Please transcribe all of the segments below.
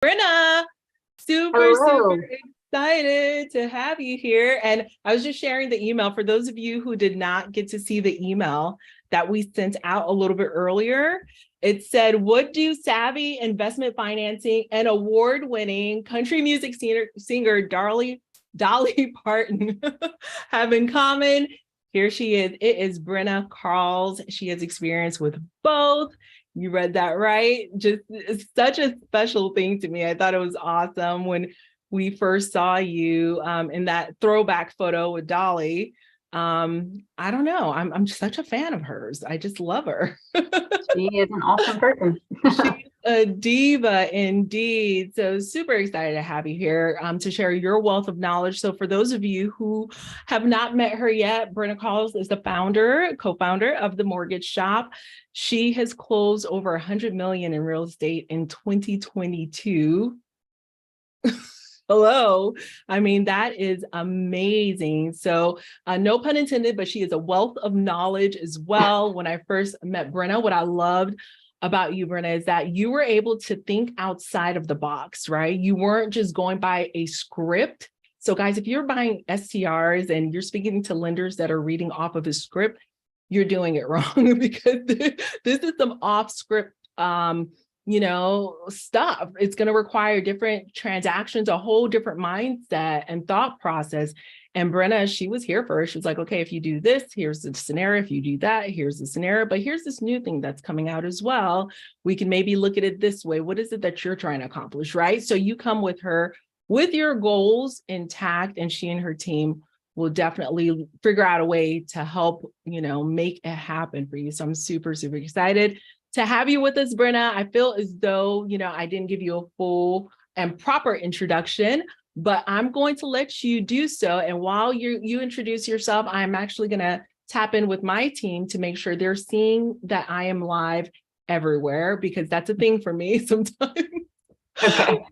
Brenna, super Hello. excited to have you here. And I was just sharing the email for those of you who did not get to see the email that we sent out a little bit earlier. It said, what do savvy investment financing and award-winning country music singer Dolly Parton have in common? Here she is. It is Brenna Carles. She has experience with both. You read that right. Just it's such a special thing to me. I thought it was awesome when we first saw you in that throwback photo with Dolly. I don't know. I'm such a fan of hers. I just love her. She is an awesome person. She's a diva indeed. So super excited to have you here to share your wealth of knowledge. So for those of you who have not met her yet, Brenna Carles is the co-founder of The Mortgage Shop. She has closed over 100 million in real estate in 2022. Hello. I mean, that is amazing. So no pun intended, but she is a wealth of knowledge as well. When I first met Brenna, what I loved about you, Brenna, is that you were able to think outside of the box, right? You weren't just going by a script. So guys, if you're buying STRs and you're speaking to lenders that are reading off of a script, you're doing it wrong because this is some off script stuff. It's going to require different transactions, a whole different mindset and thought process. And Brenna, she was here first. She was like, okay, if you do this, here's the scenario. If you do that, here's the scenario. But here's this new thing that's coming out as well. We can maybe look at it this way. What is it that you're trying to accomplish, right? So you come with her with your goals intact, and she and her team will definitely figure out a way to help, make it happen for you. So I'm super excited to have you with us, Brenna. I feel as though, I didn't give you a full and proper introduction, but I'm going to let you do so. And while you introduce yourself, I'm actually going to tap in with my team to make sure they're seeing that I am live everywhere, because that's a thing for me sometimes. Okay.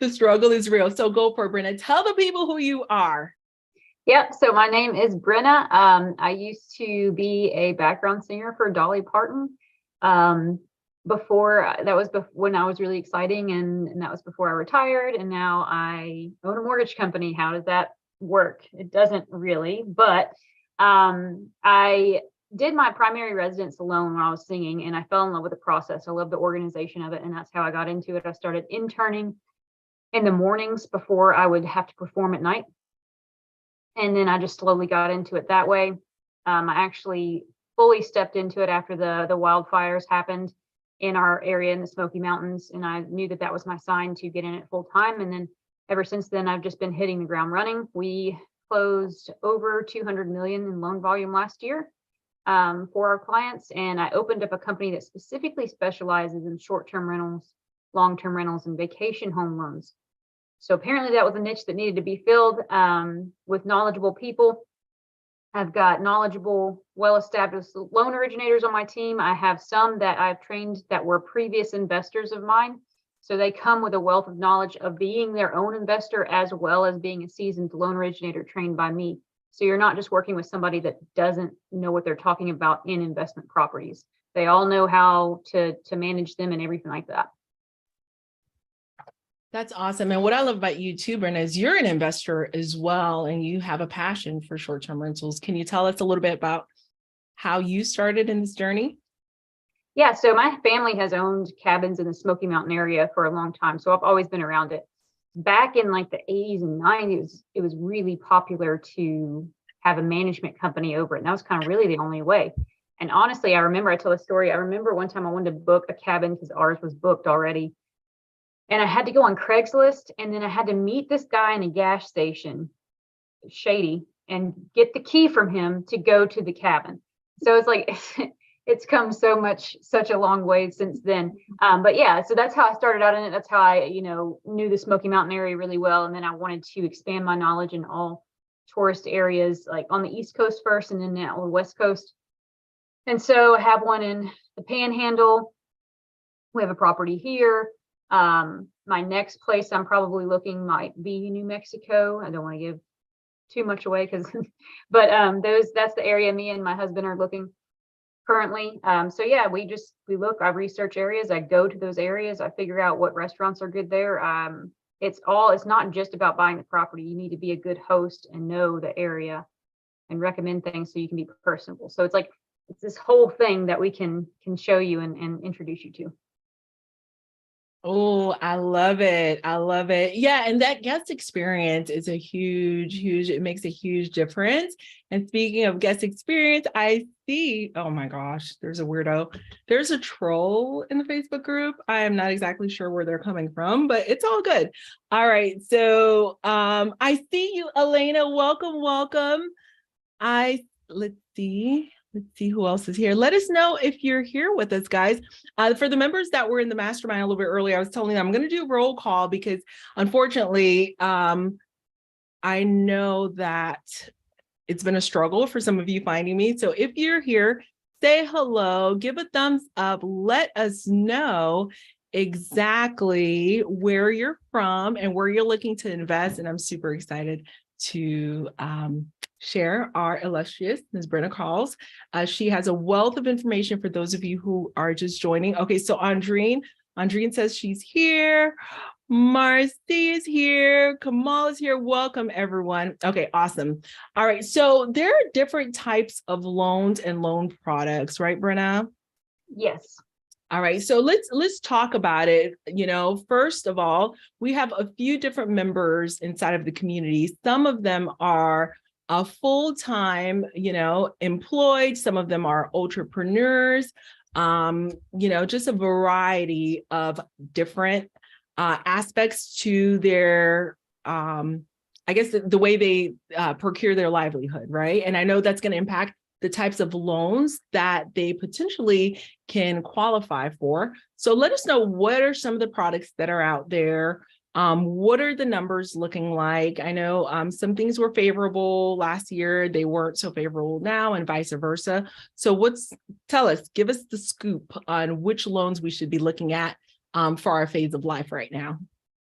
The struggle is real. So go for it, Brenna. Tell the people who you are. Yep. So my name is Brenna. I used to be a background singer for Dolly Parton. When I was really exciting, and that was before I retired, and now I own a mortgage company. How does that work? It doesn't really, but I did my primary residence alone when I was singing, and I fell in love with the process. I love the organization of it, and that's how I got into it. I started interning in the mornings before I would have to perform at night, and then I just slowly got into it that way. I actually fully stepped into it after the wildfires happened in our area in the Smoky Mountains, and I knew that was my sign to get in it full time. And then ever since then, I've just been hitting the ground running. We closed over 200 million in loan volume last year for our clients, and I opened up a company that specifically specializes in short-term rentals, long-term rentals, and vacation home loans. So apparently that was a niche that needed to be filled with knowledgeable people. I've got knowledgeable, well-established loan originators on my team. I have some that I've trained that were previous investors of mine. So they come with a wealth of knowledge of being their own investor, as well as being a seasoned loan originator trained by me. So you're not just working with somebody that doesn't know what they're talking about in investment properties. They all know how to manage them and everything like that. That's awesome. And what I love about you too, Brenna, is you're an investor as well, and you have a passion for short-term rentals. Can you tell us a little bit about how you started in this journey? Yeah, so my family has owned cabins in the Smoky Mountain area for a long time, so I've always been around it. Back in like the 80s and 90s, it was really popular to have a management company over it, and that was kind of really the only way. And honestly, I tell a story. I remember one time I wanted to book a cabin because ours was booked already. And I had to go on Craigslist, and then I had to meet this guy in a gas station, shady, and get the key from him to go to the cabin. So it's like, it's come such a long way since then. But yeah, so that's how I started out in it. That's how I, knew the Smoky Mountain area really well. And then I wanted to expand my knowledge in all tourist areas, like on the East Coast first, and then now on the West Coast. And so I have one in the Panhandle. We have a property here. My next place I'm probably looking might be New Mexico. I don't want to give too much away but that's the area me and my husband are looking. currently. So yeah, we look, I research areas, I go to those areas, I figure out what restaurants are good there. It's not just about buying the property. You need to be a good host and know the area and recommend things so you can be personable. So it's this whole thing that we can show you and introduce you to. Oh, I love it. I love it. Yeah. And that guest experience is a huge, it makes a huge difference. And speaking of guest experience, I see, oh my gosh, there's a weirdo. There's a troll in the Facebook group. I am not exactly sure where they're coming from, but it's all good. All right. So I see you, Elena. Welcome, welcome. Let's see who else is here. Let us know if you're here with us, guys. For the members that were in the mastermind a little bit earlier, I was telling them I'm going to do a roll call because unfortunately, I know that it's been a struggle for some of you finding me. So if you're here, say hello, give a thumbs up, let us know exactly where you're from and where you're looking to invest. And I'm super excited to share our illustrious Ms. Brenna Carles. She has a wealth of information for those of you who are just joining. Okay, so Andreen says she's here. Marcy is here. Kamal is here. Welcome, everyone. Okay, awesome. All right, so there are different types of loans and loan products, right, Brenna? Yes. All right, so let's talk about it. First of all, we have a few different members inside of the community. Some of them are full-time, employed. Some of them are entrepreneurs. Just a variety of different aspects to their, I guess, the way they procure their livelihood, right? And I know that's going to impact the types of loans that they potentially can qualify for. So let us know, what are some of the products that are out there? What are the numbers looking like? I know some things were favorable last year, they weren't so favorable now, and vice versa. So give us the scoop on which loans we should be looking at for our phase of life right now.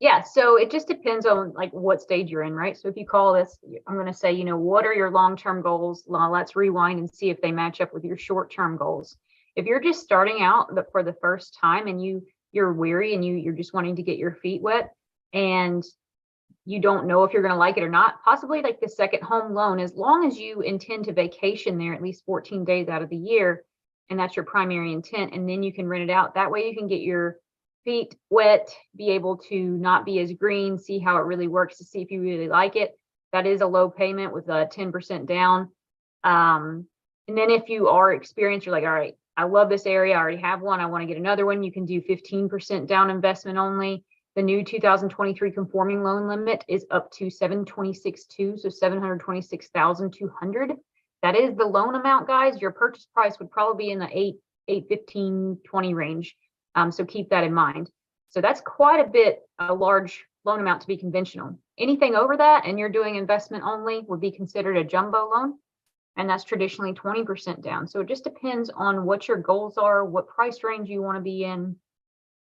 Yeah, so it just depends on what stage you're in, right? So if you call this, I'm going to say, what are your long-term goals? Let's rewind and see if they match up with your short-term goals. If you're just starting out for the first time and you're weary and you're just wanting to get your feet wet and you don't know if you're going to like it or not, possibly the second home loan, as long as you intend to vacation there at least 14 days out of the year, and that's your primary intent, and then you can rent it out. That way you can get your feet wet, be able to not be as green, see how it really works, to see if you really like it. That is a low payment with a 10% down. And then if you are experienced, you're like, all right, I love this area, I already have one, I want to get another one, you can do 15% down investment only. The new 2023 conforming loan limit is up to 726.2, so 726,200. That is the loan amount, guys. Your purchase price would probably be in the 815-20 range. So keep that in mind. So that's quite a large loan amount to be conventional. Anything over that and you're doing investment only would be considered a jumbo loan. And that's traditionally 20% down. So it just depends on what your goals are, what price range you want to be in.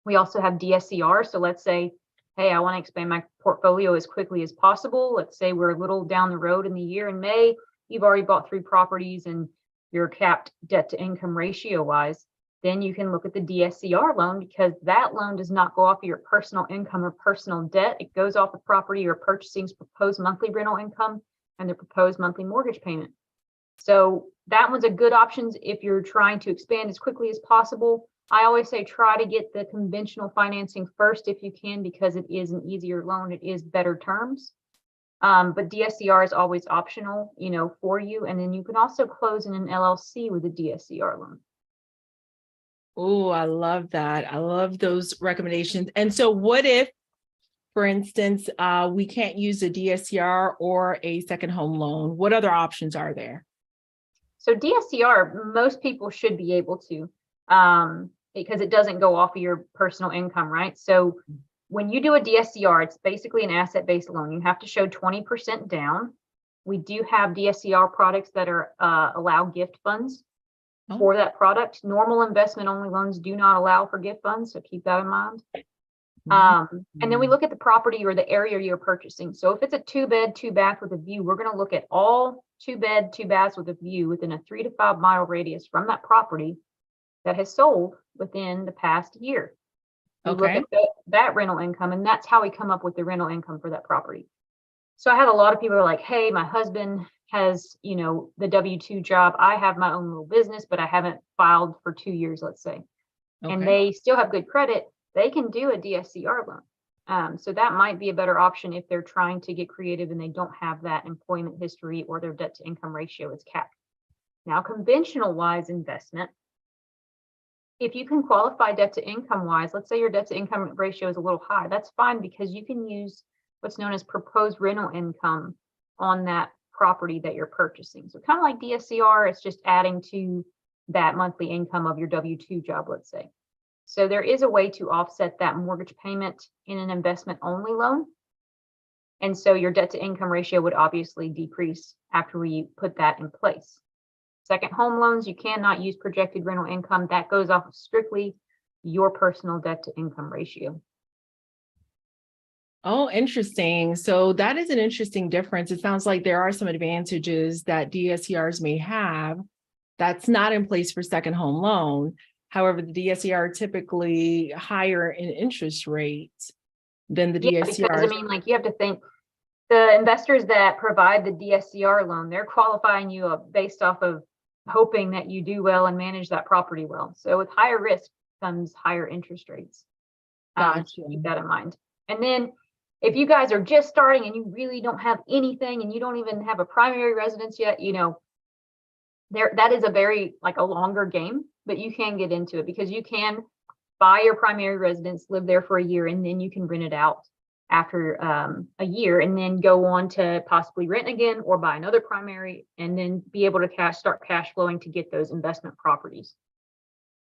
We also have DSCR. So let's say, hey, I want to expand my portfolio as quickly as possible. Let's say we're a little down the road in the year in May. You've already bought 3 properties and you're capped debt to income ratio wise. Then you can look at the DSCR loan, because that loan does not go off of your personal income or personal debt. It goes off the property you're purchasing's proposed monthly rental income and the proposed monthly mortgage payment. So that one's a good option if you're trying to expand as quickly as possible. I always say try to get the conventional financing first if you can, because it is an easier loan. It is better terms. But DSCR is always optional, for you. And then you can also close in an LLC with a DSCR loan. Oh, I love that. I love those recommendations. And so what if, for instance, we can't use a DSCR or a second home loan? What other options are there? So DSCR, most people should be able to, because it doesn't go off of your personal income, right? So when you do a DSCR, it's basically an asset-based loan. You have to show 20% down. We do have DSCR products that are allow gift funds. For that product. Normal investment only loans do not allow for gift funds, so keep that in mind. And then we look at the property or the area you're purchasing. So if it's a 2-bed, 2-bath with a view, we're going to look at all 2-bed, 2 baths with a view within a 3 to 5 mile radius from that property that has sold within the past year. We look Okay. at that rental income, and that's how we come up with the rental income for that property. So I have a lot of people who are like, hey, my husband has, the W-2 job. I have my own little business, but I haven't filed for 2 years, let's say. And Okay. they still have good credit. They can do a DSCR loan. So that might be a better option if they're trying to get creative and they don't have that employment history or their debt to income ratio is capped. Now, conventional wise investment, if you can qualify debt to income wise, let's say your debt to income ratio is a little high, that's fine because you can use what's known as proposed rental income on that property that you're purchasing. So kind of like DSCR, it's just adding to that monthly income of your W-2 job, let's say. So there is a way to offset that mortgage payment in an investment only loan. And so your debt to income ratio would obviously decrease after we put that in place. Second home loans, you cannot use projected rental income. That goes off of strictly your personal debt to income ratio. Oh, interesting. So that is an interesting difference. It sounds like there are some advantages that DSCRs may have that's not in place for second home loan. However, the DSCR are typically higher in interest rates than the Because DSCRs. like you have to think the investors that provide the DSCR loan, they're qualifying you up based off of hoping that you do well and manage that property well. So with higher risk comes higher interest rates. Gotcha. Keep that in mind. And then if you guys are just starting and you really don't have anything and you don't even have a primary residence yet, that is a very like a longer game, but you can get into it because you can buy your primary residence, live there for a year, and then you can rent it out after a year and then go on to possibly rent again or buy another primary and then be able to start cash flowing to get those investment properties.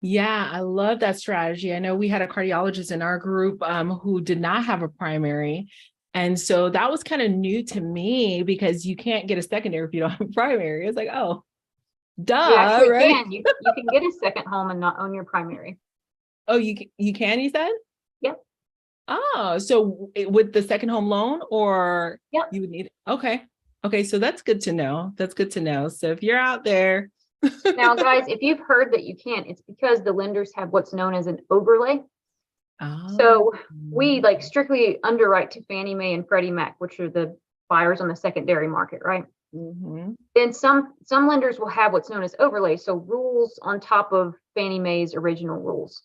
Yeah, I love that strategy. I know we had a cardiologist in our group who did not have a primary. And so that was kind of new to me because you can't get a secondary if you don't have a primary. It's like, oh, duh, You actually right? can. You can get a second home and not own your primary. Oh, you can, you said? Yep. Oh, so with the second home loan or Yep. you would need, okay. Okay, so that's good to know. That's good to know. So if you're out there. Now, guys, if you've heard that you can't, it's because the lenders have what's known as an overlay. So we like strictly underwrite to Fannie Mae and Freddie Mac, which are the buyers on the secondary market, right? Mm-hmm. Then some lenders will have what's known as overlay, so rules on top of Fannie Mae's original rules.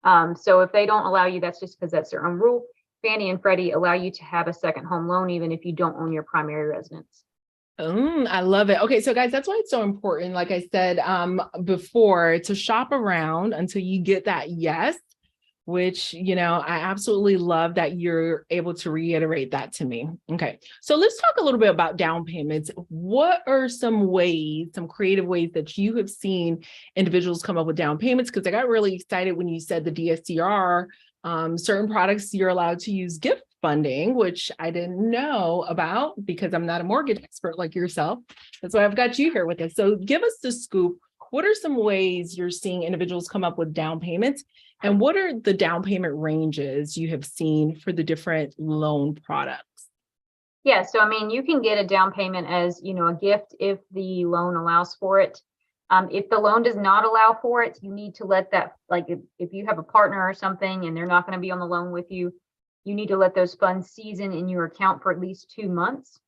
So if they don't allow you, that's just because that's their own rule. Fannie and Freddie allow you to have a second home loan even if you don't own your primary residence. I love it. Okay, so guys, that's why it's so important, like I said before, to shop around until you get that yes, which, I absolutely love that you're able to reiterate that to me. Okay, so let's talk a little bit about down payments. What are some ways, some creative ways that you have seen individuals come up with down payments? Because I got really excited when you said the DSCR, certain products you're allowed to use gift funding, which I didn't know about because I'm not a mortgage expert like yourself. That's why I've got you here with us. So give us the scoop. What are some ways you're seeing individuals come up with down payments? And what are the down payment ranges you have seen for the different loan products? Yeah, so I mean, you can get a down payment as, a gift if the loan allows for it. If the loan does not allow for it, you need to let that, like if you have a partner or something and they're not going to be on the loan with you, you need to let those funds season in your account for at least 2 months,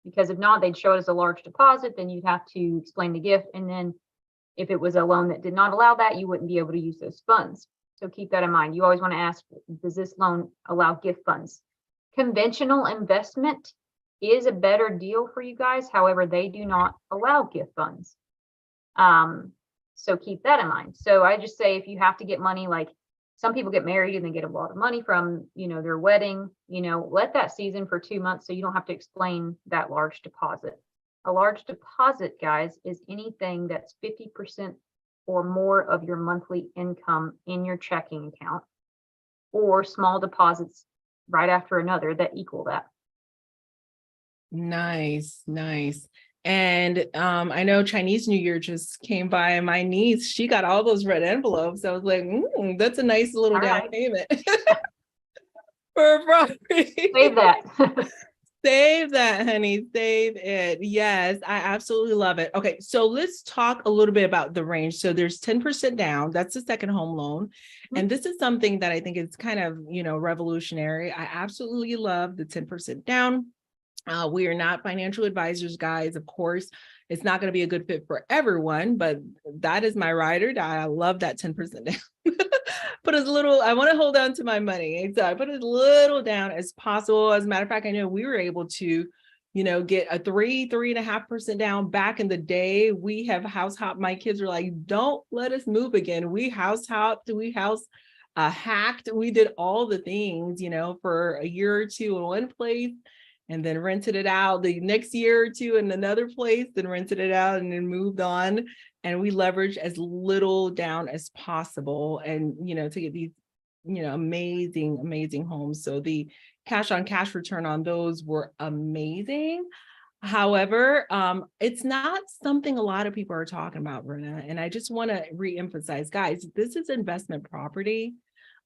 because if not, they'd show it as a large deposit. Then you'd have to explain the gift. And then if it was a loan that did not allow that, you wouldn't be able to use those funds. So keep that in mind. You always want to ask, does this loan allow gift funds? Conventional investment is a better deal for you guys. However, they do not allow gift funds. So keep that in mind. So I just say if you have to get money, like some people get married and they get a lot of money from, their wedding, let that season for 2 months so you don't have to explain that large deposit. A large deposit, guys, is anything that's 50% or more of your monthly income in your checking account, or small deposits right after another that equal that. Nice, nice. And I know Chinese New Year just came by, and my niece, she got all those red envelopes. I was like, that's a nice little down payment for a property. Save that. Save that, honey. Save it. Yes, I absolutely love it. Okay, so let's talk a little bit about the range. So there's 10% down. That's the second home loan. And this is something that I think is kind of, revolutionary. I absolutely love the 10% down. We are not financial advisors, guys. Of course, it's not going to be a good fit for everyone, but that is my ride or die. I love that 10% down. Put as little, I want to hold on to my money. So I put as little down as possible. As a matter of fact, I know we were able to, get a 3.5% down back in the day. We have house hopped. My kids were like, don't let us move again. We house hopped, hacked. We did all the things, for a year or two in one place, and then rented it out the next year or two in another place, then rented it out and then moved on. And we leveraged as little down as possible and, to get these, amazing, amazing homes. So the cash on cash return on those were amazing. However, it's not something a lot of people are talking about, Brenna. And I just want to reemphasize, guys, this is investment property.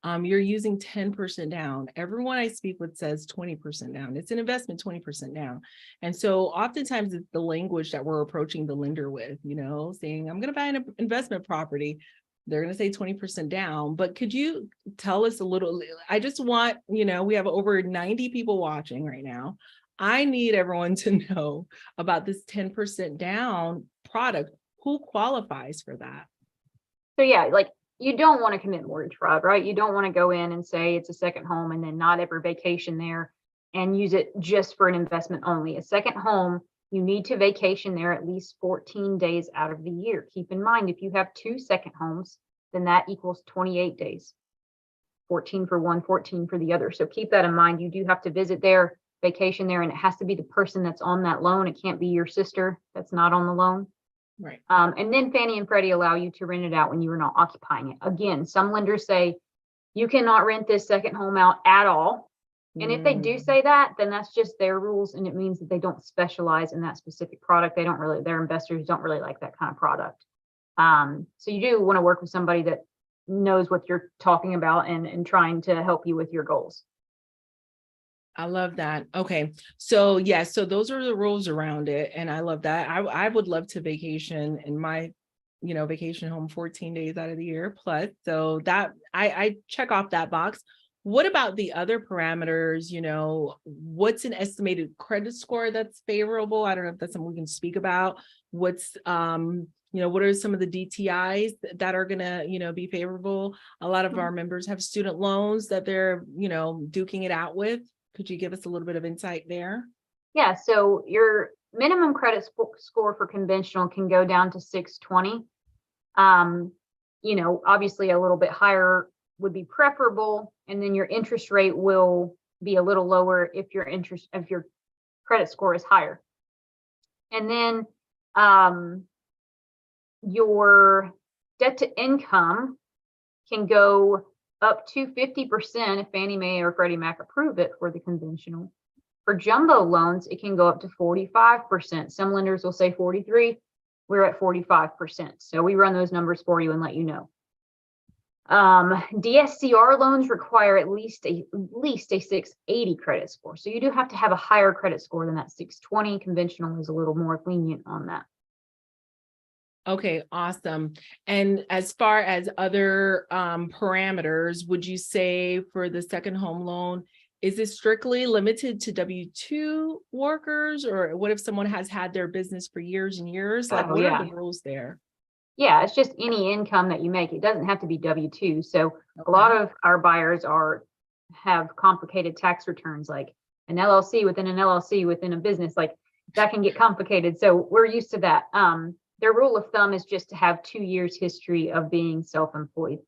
You're using 10% down. Everyone I speak with says 20% down. It's an investment, 20% down. And so oftentimes it's the language that we're approaching the lender with, saying, I'm going to buy an investment property. They're going to say 20% down. But could you tell us a little? I just want, we have over 90 people watching right now. I need everyone to know about this 10% down product. Who qualifies for that? So yeah, you don't want to commit mortgage fraud, right? You don't want to go in and say it's a second home and then not ever vacation there and use it just for an investment only. A second home, you need to vacation there at least 14 days out of the year. Keep in mind, if you have two second homes, then that equals 28 days. 14 for one, 14 for the other. So keep that in mind. You do have to visit there, vacation there, and it has to be the person that's on that loan. It can't be your sister that's not on the loan. Right. And then Fannie and Freddie allow you to rent it out when you are not occupying it. Again, some lenders say you cannot rent this second home out at all. And if they do say that, then that's just their rules. And it means that they don't specialize in that specific product. Their investors don't really like that kind of product. So you do want to work with somebody that knows what you're talking about and trying to help you with your goals. I love that. Okay. So yes, so those are the rules around it. And I love that. I would love to vacation in my, vacation home 14 days out of the year plus. So that I check off that box. What about the other parameters? What's an estimated credit score that's favorable? I don't know if that's something we can speak about. What's what are some of the DTIs that are going to, be favorable? A lot of our members have student loans that they're, duking it out with. Could you give us a little bit of insight there? Yeah, so your minimum credit score for conventional can go down to 620. Obviously a little bit higher would be preferable, and then your interest rate will be a little lower if your credit score is higher. And then your debt to income can go up to 50% if Fannie Mae or Freddie Mac approve it for the conventional. For jumbo loans, it can go up to 45%. Some lenders will say 43. We're at 45%. So we run those numbers for you and let you know. DSCR loans require at least a 680 credit score. So you do have to have a higher credit score than that 620. Conventional is a little more lenient on that. Okay, awesome. And as far as other parameters, would you say for the second home loan, is it strictly limited to W-2 workers, or what if someone has had their business for years and years? What are the rules there? Yeah, it's just any income that you make. It doesn't have to be W-2. So a lot of our buyers have complicated tax returns, like an LLC within an LLC within a business, like that can get complicated. So we're used to that. Their rule of thumb is just to have 2 years history of being self-employed.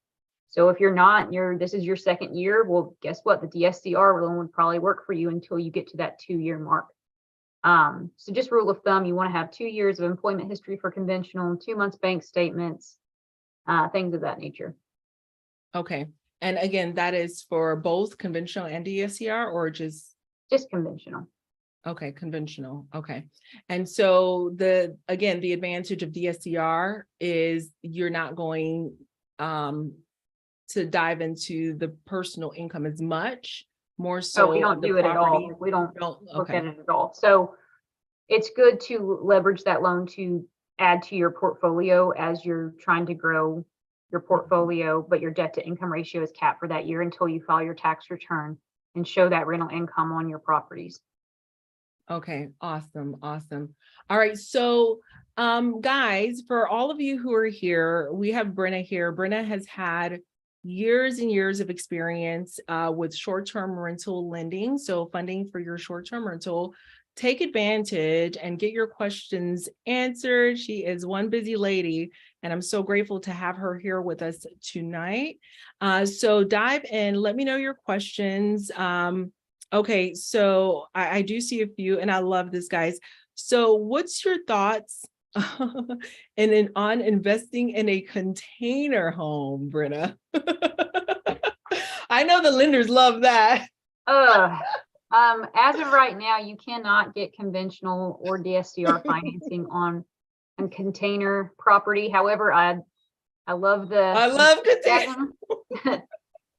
So if you're not, this is your second year, well, guess what? The DSCR loan would probably work for you until you get to that 2-year mark. So just rule of thumb, you want to have 2 years of employment history for conventional, 2 months bank statements, things of that nature. Okay. And again, that is for both conventional and DSCR, or just conventional? Okay, conventional. Okay. And so the advantage of DSCR is you're not going to dive into the personal income as much more So we so don't of the do it at all. property? Like, we don't look at Okay. it at all. So it's good to leverage that loan to add to your portfolio as you're trying to grow your portfolio, but your debt to income ratio is capped for that year until you file your tax return and show that rental income on your properties. Okay, awesome, awesome. All right, so guys, for all of you who are here, we have Brenna here. Brenna has had years and years of experience with short-term rental lending, so funding for your short-term rental. Take advantage and get your questions answered. She is one busy lady, and I'm so grateful to have her here with us tonight. So dive in, let me know your questions. Okay, so I do see a few, and I love this, guys. So what's your thoughts on investing in a container home, Brenna? I know the lenders love that. As of right now, you cannot get conventional or DSCR financing on a container property. However, I love I love container.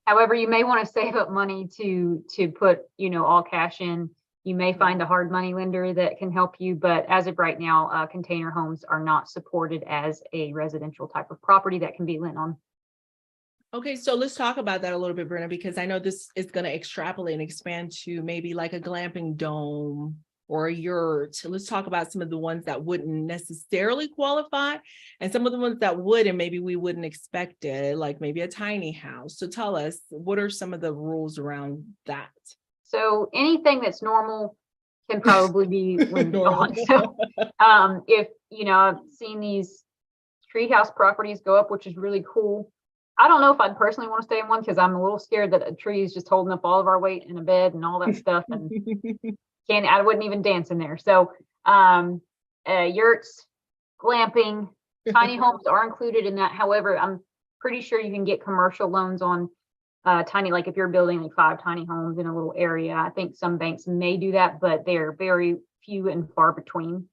However, you may want to save up money to put, all cash in. You may find a hard money lender that can help you, but as of right now, container homes are not supported as a residential type of property that can be lent on. Okay, so let's talk about that a little bit, Brenna, because I know this is going to extrapolate and expand to maybe like a glamping dome or a yurt. Let's talk about some of the ones that wouldn't necessarily qualify and some of the ones that would, and maybe we wouldn't expect it, like maybe a tiny house. So tell us, what are some of the rules around that? So anything that's normal can probably be lended on. So if, I've seen these treehouse properties go up, which is really cool. I don't know if I'd personally want to stay in one because I'm a little scared that a tree is just holding up all of our weight in a bed and all that stuff. And I wouldn't even dance in there. So yurts, glamping, tiny homes are included in that. However, I'm pretty sure you can get commercial loans on tiny, like if you're building like 5 tiny homes in a little area. I think some banks may do that, but they're very few and far between.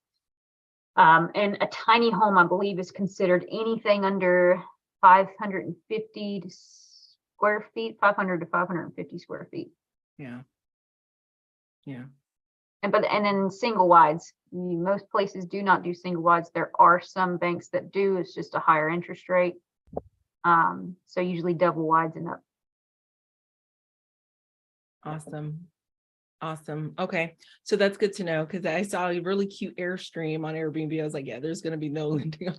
And a tiny home, I believe, is considered anything under 550 square feet, 500 to 550 square feet. Yeah. Yeah. And then single wides, most places do not do single wides. There are some banks that do. It's just a higher interest rate. So usually double wides and up. Awesome. Awesome. Okay. So that's good to know because I saw a really cute Airstream on Airbnb. I was like, yeah, there's going to be no lending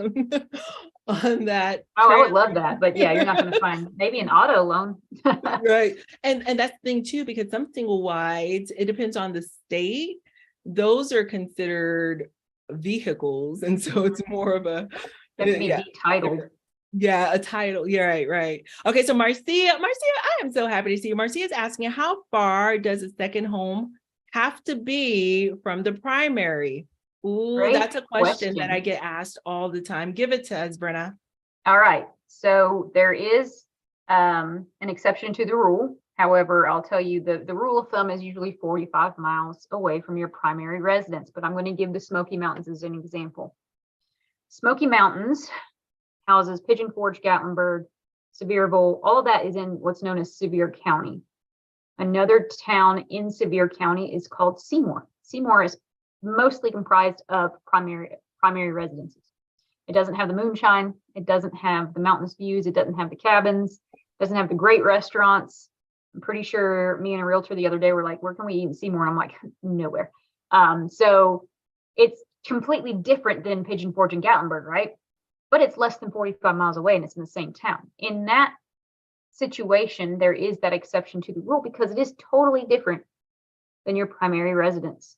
on that. Oh, I would love that. But yeah, you're not going to find maybe an auto loan. Right. And that's the thing too, because some single wides, it depends on the state. Those are considered vehicles. And so it's more of a titled. Yeah, a title. Yeah, right. Okay, so Marcia, I am so happy to see you. Marcia is asking, how far does a second home have to be from the primary? Ooh, Great that's a question that I get asked all the time. Give it to us, Brenna. All right. So there is an exception to the rule. However, I'll tell you the rule of thumb is usually 45 miles away from your primary residence, but I'm going to give the Smoky Mountains as an example. Smoky Mountains houses Pigeon Forge, Gatlinburg, Sevierville. All of that is in what's known as Sevier County. Another town in Sevier County is called Seymour. Seymour is mostly comprised of primary residences. It doesn't have the moonshine. It doesn't have the mountainous views. It doesn't have the cabins. It doesn't have the great restaurants. I'm pretty sure me and a realtor the other day were like, where can we eat in Seymour? And I'm like, nowhere. So it's completely different than Pigeon Forge and Gatlinburg, right? But it's less than 45 miles away and it's in the same town. In that situation, there is that exception to the rule because it is totally different than your primary residence.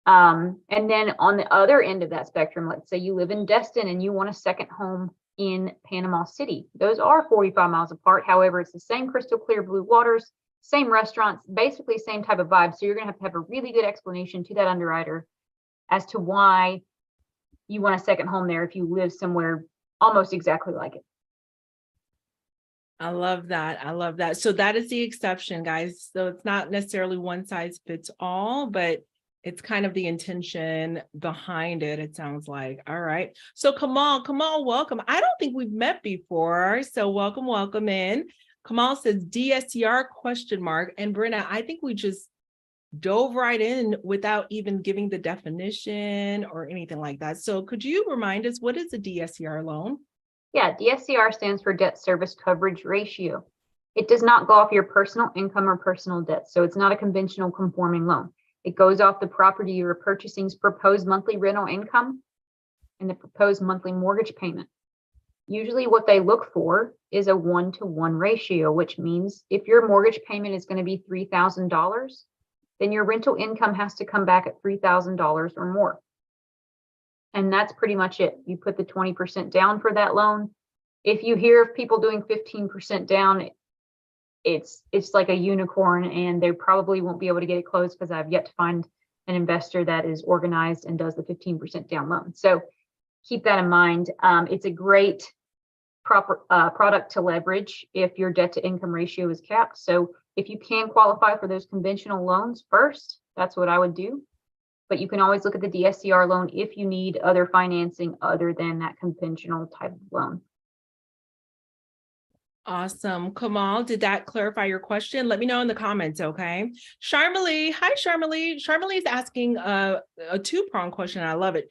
And then on the other end of that spectrum, let's say you live in Destin and you want a second home in Panama City. Those are 45 miles apart. However, it's the same crystal clear blue waters, same restaurants, basically same type of vibe. So you're going to have a really good explanation to that underwriter as to why you want a second home there if you live somewhere almost exactly like it. I love that. I love that. So that is the exception, guys. So it's not necessarily one size fits all, but it's kind of the intention behind it, it sounds like. All right. So Kamal, welcome. I don't think we've met before. So welcome in. Kamal says DSCR question mark. And Brenna, I think we just dove right in without even giving the definition or anything like that. So could you remind us, what is a DSCR loan? Yeah, DSCR stands for debt service coverage ratio. It does not go off your personal income or personal debt. So it's not a conventional conforming loan. It goes off the property you're purchasing's proposed monthly rental income and the proposed monthly mortgage payment. Usually what they look for is a 1-to-1 ratio, which means if your mortgage payment is going to be $3,000, then your rental income has to come back at $3,000 or more. And that's pretty much it. You put the 20% down for that loan. If you hear of people doing 15% down, it's like a unicorn, and they probably won't be able to get it closed because I've yet to find an investor that is organized and does the 15% down loan. So keep that in mind. It's a great product to leverage if your debt to income ratio is capped. So if you can qualify for those conventional loans first, that's what I would do. But you can always look at the DSCR loan if you need other financing other than that conventional type of loan. Awesome. Kamal, did that clarify your question? Let me know in the comments, okay? Sharmali, hi Sharmali. Sharmali is asking a two-pronged question. I love it.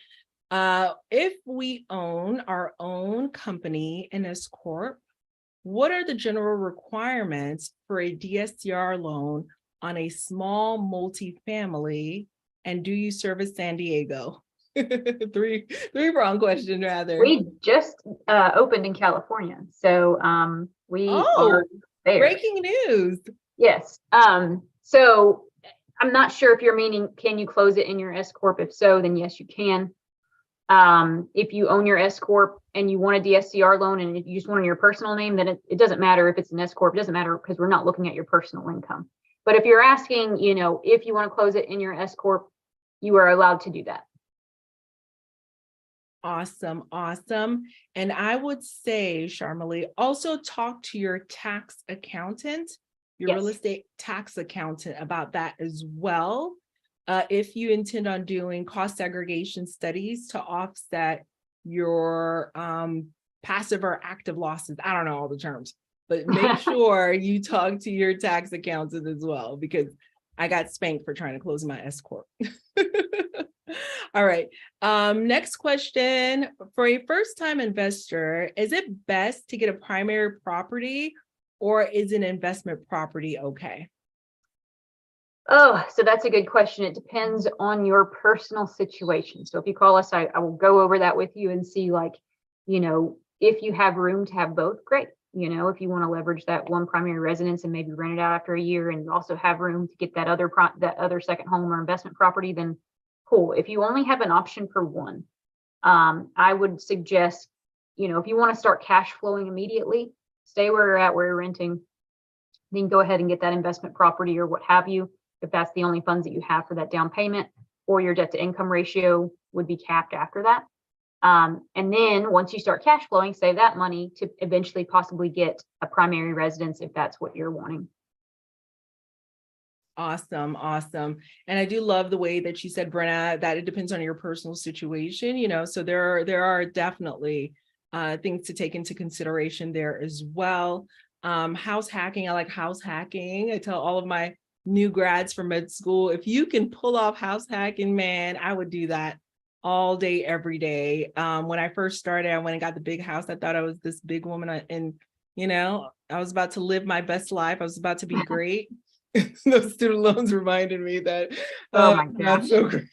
If we own our own company in S Corp, what are the general requirements for a DSCR loan on a small multifamily? And do you service San Diego? Three-pronged question rather. We just opened in California, so we are there. Breaking news. Yes. So I'm not sure if you're meaning, can you close it in your S Corp? If so, then yes, you can. If you own your S Corp and you want a DSCR loan and if you just want in your personal name, then it doesn't matter if it's an S Corp. It doesn't matter because we're not looking at your personal income. But if you're asking, if you want to close it in your S Corp, you are allowed to do that. Awesome. Awesome. And I would say, Sharmali, also talk to your tax accountant, your real estate tax accountant about that as well. If you intend on doing cost segregation studies to offset your passive or active losses. I don't know all the terms, but make sure you talk to your tax accountant as well, because I got spanked for trying to close my S Corp. All right. Next question. For a first-time investor, is it best to get a primary property or is an investment property okay? Oh, so that's a good question. It depends on your personal situation. So if you call us, I will go over that with you and see, if you have room to have both, great. If you want to leverage that one primary residence and maybe rent it out after a year and also have room to get that other second home or investment property, then cool. If you only have an option for one, I would suggest, if you want to start cash flowing immediately, stay where you're at, where you're renting, then go ahead and get that investment property or what have you, if that's the only funds that you have for that down payment, or your debt to income ratio would be capped after that. And then once you start cash flowing, save that money to eventually possibly get a primary residence if that's what you're wanting. Awesome. Awesome. And I do love the way that you said, Brenna, that it depends on your personal situation, so there are definitely things to take into consideration there as well. House hacking. I like house hacking. I tell all of my new grads from med school, if you can pull off house hacking, man, I would do that all day, every day. When I first started, I went and got the big house. I thought I was this big woman and, I was about to live my best life. I was about to be great. Those student loans reminded me that, oh my gosh, not so great.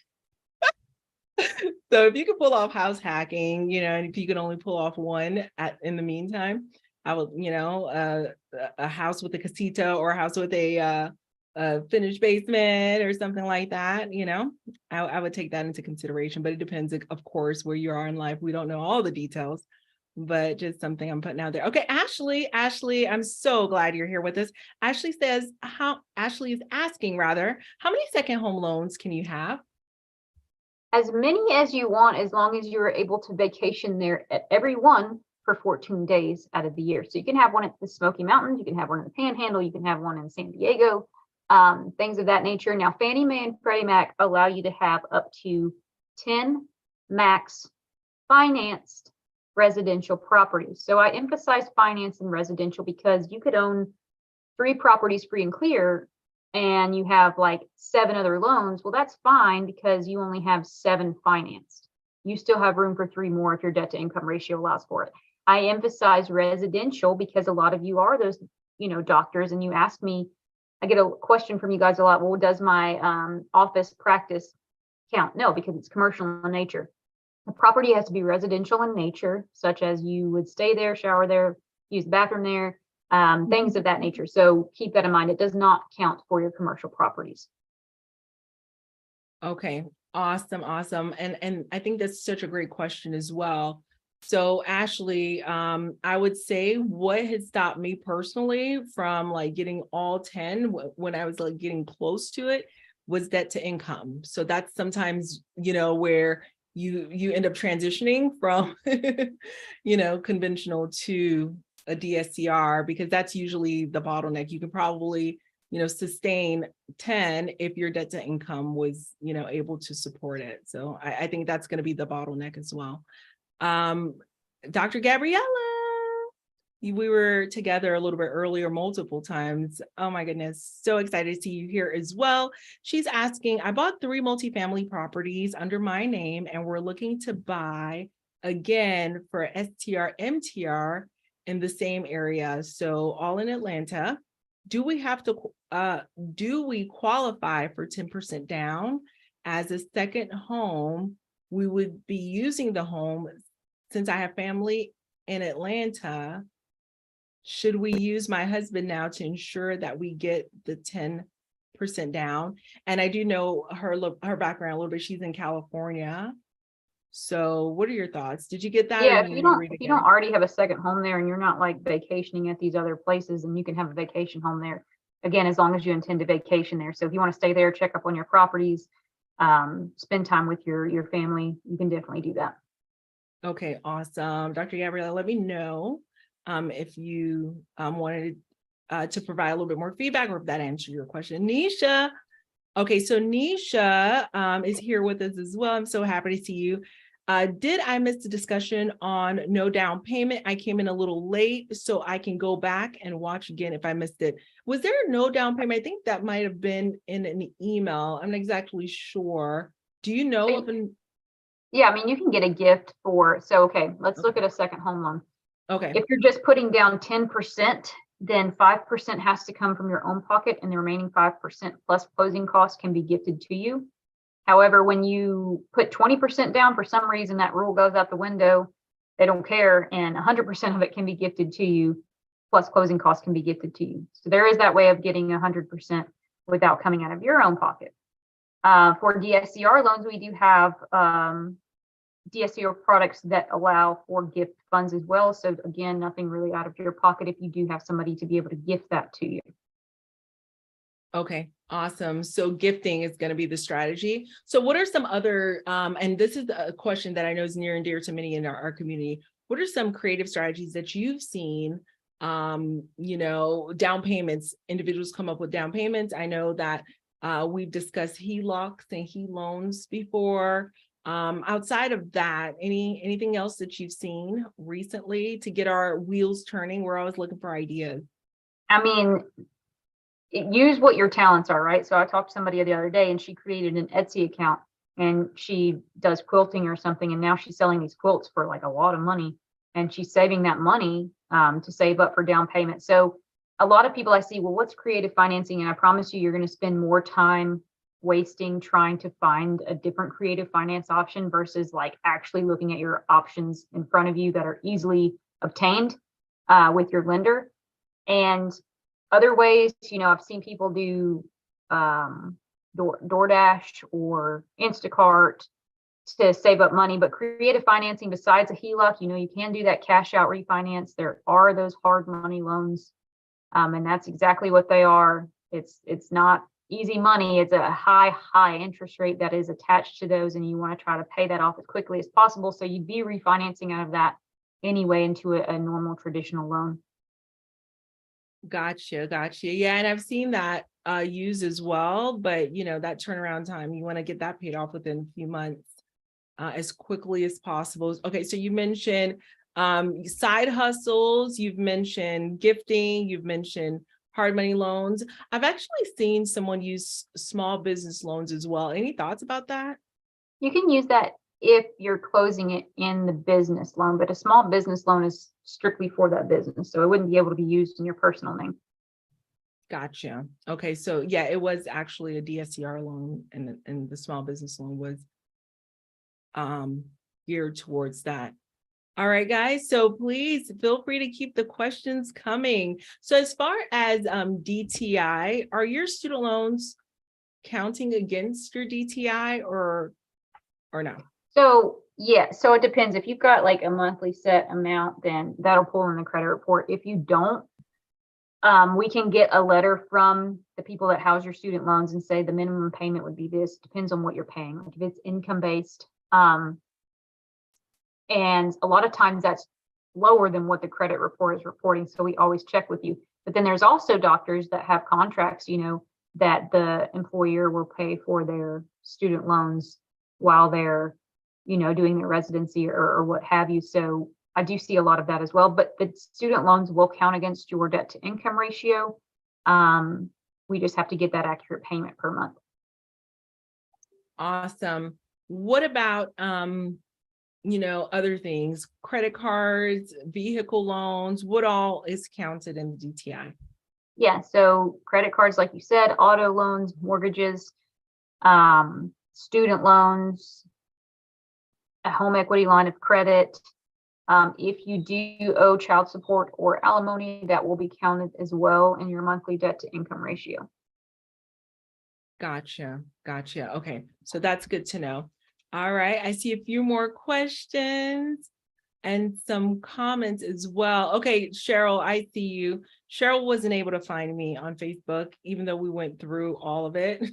So if you can pull off house hacking, and if you can only pull off one in the meantime, I would, a house with a casita or a house with a finished basement or something like that, I would take that into consideration, but it depends, of course, where you are in life. We don't know all the details, but just something I'm putting out there. Okay, Ashley, I'm so glad you're here with us. Ashley is asking how many second home loans can you have? As many as you want, as long as you're able to vacation there at every one for 14 days out of the year. So you can have one at the Smoky Mountains, you can have one in the Panhandle, you can have one in San Diego, things of that nature. Now, Fannie Mae and Freddie Mac allow you to have up to 10 max financed residential properties. So I emphasize finance and residential because you could own 3 properties free and clear and you have like 7 other loans. Well, that's fine because you only have 7 financed. You still have room for 3 more if your debt to income ratio allows for it. I emphasize residential because a lot of you are those, doctors, and you ask me, I get a question from you guys a lot. Well, does my office practice count? No, because it's commercial in nature. The property has to be residential in nature, such as you would stay there, shower there, use the bathroom there, things of that nature. So keep that in mind. It does not count for your commercial properties. Okay, awesome. And I think that's such a great question as well. So Ashley, I would say what had stopped me personally from like getting all 10 when I was like getting close to it was debt to income. So that's sometimes, where you end up transitioning from, conventional to a DSCR, because that's usually the bottleneck. You can probably, sustain 10 if your debt to income was, able to support it. So I think that's going to be the bottleneck as well. Dr. Gabriella, we were together a little bit earlier, multiple times. Oh my goodness. So excited to see you here as well. She's asking, I bought 3 multifamily properties under my name and we're looking to buy again for STR, MTR in the same area. So all in Atlanta. Do we qualify for 10% down as a second home? We would be using the home since I have family in Atlanta. Should we use my husband now to ensure that we get the 10% down? And I do know her background a little bit. She's in California. So what are your thoughts? Did you get that? Yeah, if you don't already have a second home there and you're not like vacationing at these other places, and you can have a vacation home there, again, as long as you intend to vacation there. So if you want to stay there, check up on your properties, spend time with your family, you can definitely do that. Okay, awesome. Dr. Gabriella, let me know if you wanted to provide a little bit more feedback or if that answered your question. Nisha. Okay, so Nisha is here with us as well. I'm so happy to see you. Did I miss the discussion on no down payment? I came in a little late, so I can go back and watch again if I missed it. Was there no down payment? I think that might have been in an email. I'm not exactly sure. Do you know of an... Yeah, I mean, you can get a gift for, so, okay, let's look at a second home loan. Okay. If you're just putting down 10%, then 5% has to come from your own pocket and the remaining 5% plus closing costs can be gifted to you. However, when you put 20% down, for some reason, that rule goes out the window. They don't care. And 100% of it can be gifted to you, plus closing costs can be gifted to you. So there is that way of getting 100% without coming out of your own pocket. For DSCR loans, we do have DSCR products that allow for gift funds as well. So again, nothing really out of your pocket if you do have somebody to be able to gift that to you. Okay, awesome. So gifting is going to be the strategy. So what are some other, and this is a question that I know is near and dear to many in our community. What are some creative strategies that you've seen, down payments, individuals come up with down payments? I know that we've discussed HELOCs and HELoans before. Outside of that, anything else that you've seen recently to get our wheels turning? We're always looking for ideas. I mean, use what your talents are, right? So I talked to somebody the other day and she created an Etsy account and she does quilting or something. And now she's selling these quilts for like a lot of money and she's saving that money to save up for down payment. So a lot of people I see, well, what's creative financing? And I promise you're going to spend more time wasting trying to find a different creative finance option versus like actually looking at your options in front of you that are easily obtained with your lender. And other ways, I've seen people do DoorDash or Instacart to save up money, but creative financing besides a HELOC, you can do that cash out refinance. There are those hard money loans, and that's exactly what they are. It's not easy money. It's a high interest rate that is attached to those, and you want to try to pay that off as quickly as possible. So you'd be refinancing out of that anyway into a normal traditional loan. Gotcha. Yeah, and I've seen that used as well, but that turnaround time, you want to get that paid off within a few months as quickly as possible. Okay, so you mentioned Side hustles, you've mentioned gifting, you've mentioned hard money loans. I've actually seen someone use small business loans as well. Any thoughts about that? You can use that if you're closing it in the business loan, but a small business loan is strictly for that business. So it wouldn't be able to be used in your personal name. Gotcha. Okay. So yeah, it was actually a DSCR loan, and the small business loan was geared towards that. All right, guys. So please feel free to keep the questions coming. So as far as DTI, are your student loans counting against your DTI or no? So yeah, so it depends. If you've got like a monthly set amount, then that'll pull in the credit report. If you don't, we can get a letter from the people that house your student loans and say the minimum payment would be this. Depends on what you're paying. Like if it's income based, and a lot of times that's lower than what the credit report is reporting. So we always check with you. But then there's also doctors that have contracts, that the employer will pay for their student loans while they're, doing their residency or what have you. So I do see a lot of that as well, but the student loans will count against your debt to income ratio. We just have to get that accurate payment per month. Awesome. What about, other things, credit cards, vehicle loans, what all is counted in the DTI? Yeah. So credit cards, like you said, auto loans, mortgages, student loans, a home equity line of credit. If you do owe child support or alimony, that will be counted as well in your monthly debt to income ratio. Gotcha. Okay. So that's good to know. All right. I see a few more questions and some comments as well. Okay, Cheryl, I see you. Cheryl wasn't able to find me on Facebook, even though we went through all of it.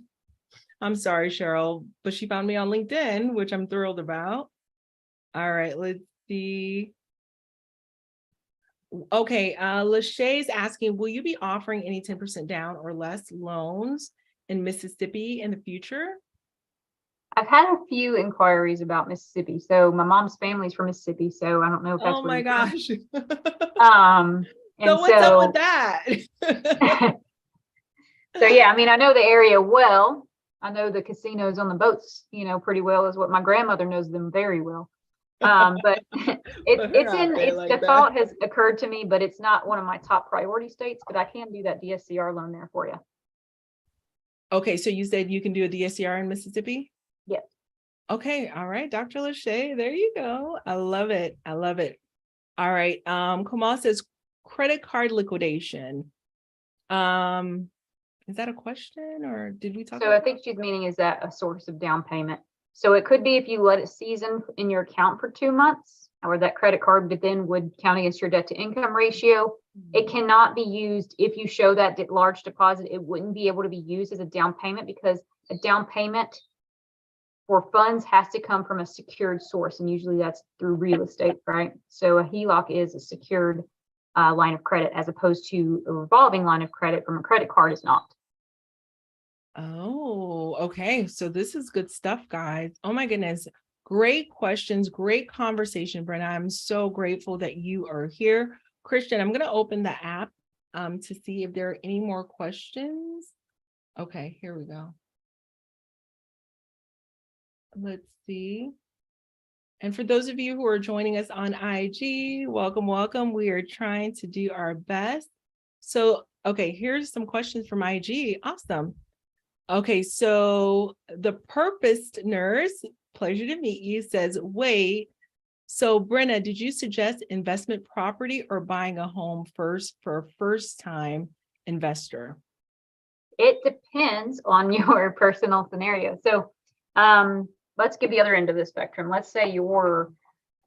I'm sorry, Cheryl, but she found me on LinkedIn, which I'm thrilled about. All right, let's see. Okay, Lachey's asking, will you be offering any 10% down or less loans in Mississippi in the future? I've had a few inquiries about Mississippi. So my mom's family's from Mississippi, so I don't know if that's Oh my gosh. And so what's up with that? So yeah, I mean, I know the area well. I know the casinos on the boats, pretty well, is what my grandmother knows them very well. But the thought has occurred to me, but it's not one of my top priority states, but I can do that DSCR loan there for you. Okay, so you said you can do a DSCR in Mississippi? Yeah. Okay, all right, Dr. Lachey, there you go. I love it. All right, Kamal says credit card liquidation. Is that a question or did we talk about? So I think she's meaning, is that a source of down payment? So it could be if you let it season in your account for 2 months, or that credit card, but then would count against your debt to income ratio. It cannot be used if you show that large deposit. It wouldn't be able to be used as a down payment because a down payment for funds has to come from a secured source, and usually that's through real estate, right? So a HELOC is a secured line of credit, as opposed to a revolving line of credit from a credit card is not. Oh, okay. So this is good stuff, guys. Oh my goodness. Great questions, great conversation, Brenna. I'm so grateful that you are here. Christian, I'm going to open the app to see if there are any more questions. Okay, here we go. Let's see. And for those of you who are joining us on IG, welcome. We are trying to do our best. So, okay, here's some questions from IG. Awesome. Okay, so the purposed nurse, pleasure to meet you, says, wait, so Brenna, did you suggest investment property or buying a home first for a first-time investor? It depends on your personal scenario. So let's get the other end of the spectrum. Let's say your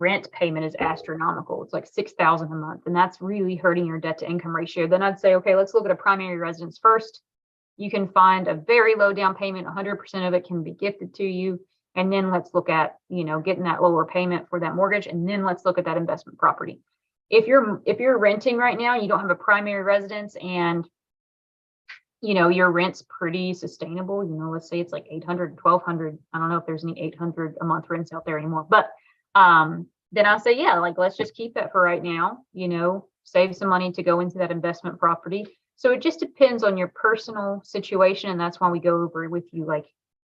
rent payment is astronomical. It's like $6,000 a month, and that's really hurting your debt to income ratio. Then I'd say, okay, let's look at a primary residence first. You can find a very low down payment, 100% of it can be gifted to you. And then let's look at, getting that lower payment for that mortgage. And then let's look at that investment property. If you're renting right now, you don't have a primary residence, and your rent's pretty sustainable. Let's say it's like $800, $1,200. I don't know if there's any $800 a month rents out there anymore, but then I'll say, yeah, like, let's just keep that for right now, save some money to go into that investment property. So it just depends on your personal situation. And that's why we go over with you. Like,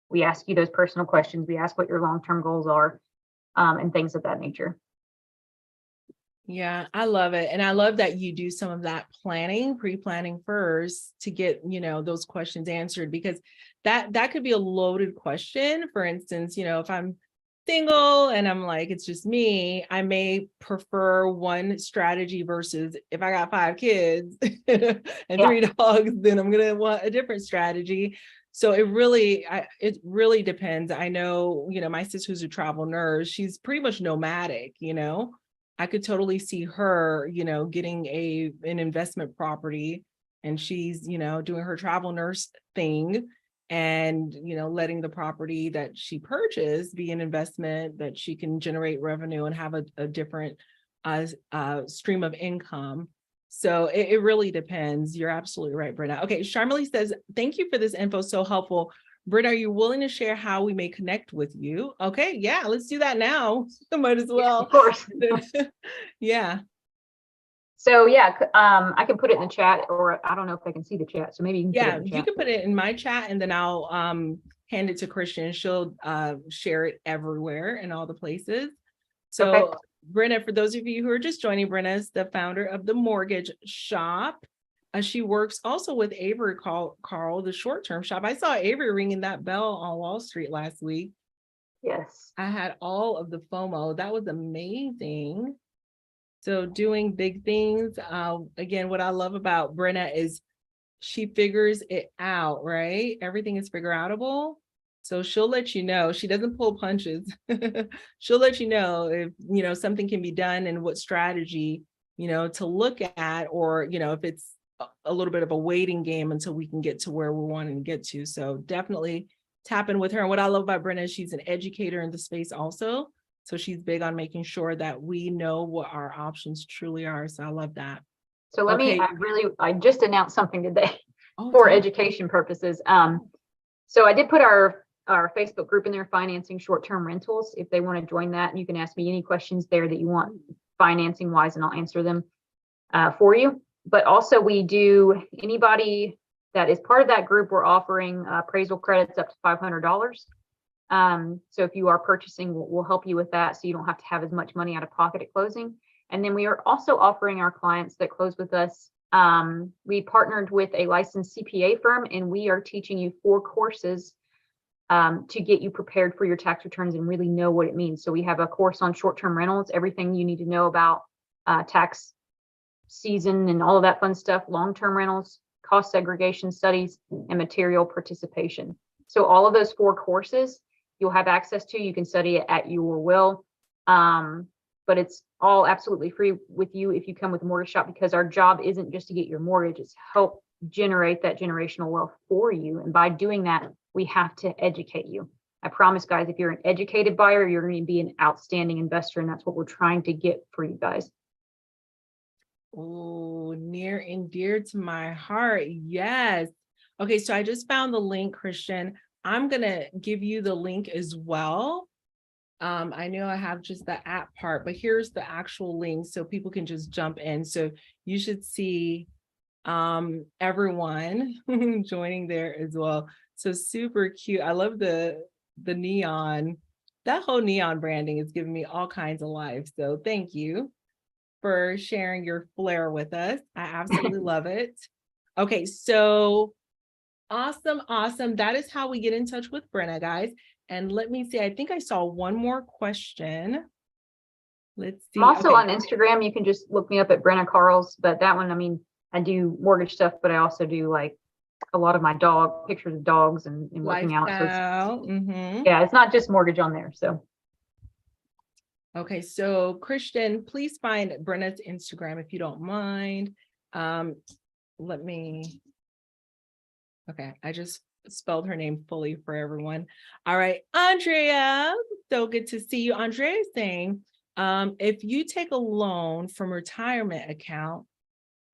we ask you those personal questions. We ask what your long-term goals are, and things of that nature. Yeah, I love it. And I love that you do some of that planning, pre-planning first to get, those questions answered, because that could be a loaded question. For instance, if I'm single and I'm like, it's just me, I may prefer one strategy versus if I got 5 kids and 3 dogs, then I'm going to want a different strategy. So it really depends. I know, my sister who's a travel nurse, she's pretty much nomadic, I could totally see her, getting an investment property, and she's, doing her travel nurse thing, and, letting the property that she purchased be an investment that she can generate revenue and have a different stream of income. So it really depends. You're absolutely right, Brenna. Okay, Sharmali says, thank you for this info, so helpful. Brenna, are you willing to share how we may connect with you? Okay, yeah, let's do that now. Might as well. Of course. Yeah. So I can put it in the chat, or I don't know if I can see the chat. So maybe you can put it in the chat. You can put it in my chat, and then I'll hand it to Christian. She'll share it everywhere in all the places. So okay. Brenna, for those of you who are just joining, Brenna is the founder of The Mortgage Shop. She works also with Avery Carl, the short-term shop. I saw Avery ringing that bell on Wall Street last week. Yes. I had all of the FOMO. That was amazing. So doing big things. Again, what I love about Brenna is she figures it out, right? Everything is figure outable. So she'll let you know. She doesn't pull punches. She'll let you know if, something can be done and what strategy, to look at, or, if it's a little bit of a waiting game until we can get to where we're wanting to get to. So definitely tap in with her. And what I love about Brenna is she's an educator in the space also. So she's big on making sure that we know what our options truly are. So I love that. So I just announced something today for education purposes. So I did put our Facebook group in there, Financing Short-Term Rentals. If they want to join that, you can ask me any questions there that you want financing wise, and I'll answer them for you. But also anybody that is part of that group, we're offering appraisal credits up to $500. So if you are purchasing, we'll help you with that, so you don't have to have as much money out of pocket at closing. And then we are also offering our clients that close with us, we partnered with a licensed CPA firm, and we are teaching you 4 courses to get you prepared for your tax returns and really know what it means. So we have a course on short-term rentals, everything you need to know about tax season and all of that fun stuff, long-term rentals, cost segregation studies, and material participation. So all of those 4 courses you'll have access to. You can study it at your will. But it's all absolutely free with you if you come with a mortgage shop, because our job isn't just to get your mortgage, it's help generate that generational wealth for you. And by doing that, we have to educate you. I promise, guys, if you're an educated buyer, you're going to be an outstanding investor. And that's what we're trying to get for you guys. Oh, near and dear to my heart. Yes. Okay, so I just found the link, Christian. I'm going to give you the link as well. I know I have just the app part, but here's the actual link so people can just jump in. So you should see everyone joining there as well. So super cute. I love the neon. That whole neon branding is giving me all kinds of life. So thank you for sharing your flair with us. I absolutely love it. Okay, so awesome. That is how we get in touch with Brenna, guys. And let me see, I think I saw one more question. Let's see. I'm also on Instagram. You can just look me up at Brenna Carles. But that one, I do mortgage stuff, but I also do like a lot of my pictures of dogs and working out. So yeah, it's not just mortgage on there. So. Okay, so Christian, please find Brenna's Instagram if you don't mind. Okay, I just spelled her name fully for everyone. All right, Andrea, so good to see you. Andrea is saying, if you take a loan from retirement account,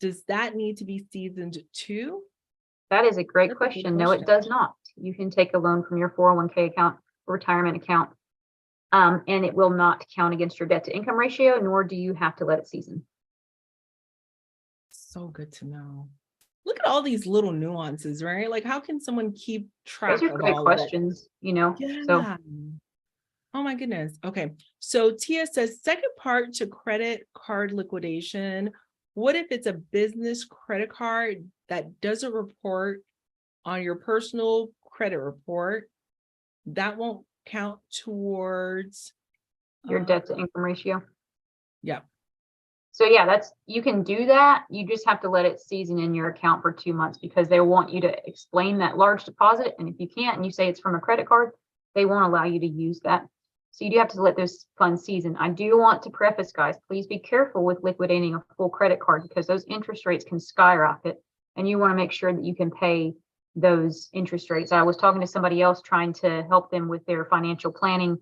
does that need to be seasoned too? That is a great question. No, it does not. You can take a loan from your 401k account or retirement account and it will not count against your debt to income ratio, nor do you have to let it season. So good to know. Look at all these little nuances, right? Like, how can someone keep track Those are of great all of it? questions, you know? So Yeah. Oh my goodness. Okay. So Tia says, second part to credit card liquidation. What if it's a business credit card that doesn't report on your personal credit report? That won't count towards your debt to income ratio. yeah. So yeah, you can do that. You just have to let it season in your account for 2 months because they want you to explain that large deposit. And if you can't, and you say it's from a credit card, they won't allow you to use that. So you do have to let those funds season. I do want to preface, guys, please be careful with liquidating a full credit card because those interest rates can skyrocket and you want to make sure that you can pay those interest rates. I was talking to somebody else trying to help them with their financial planning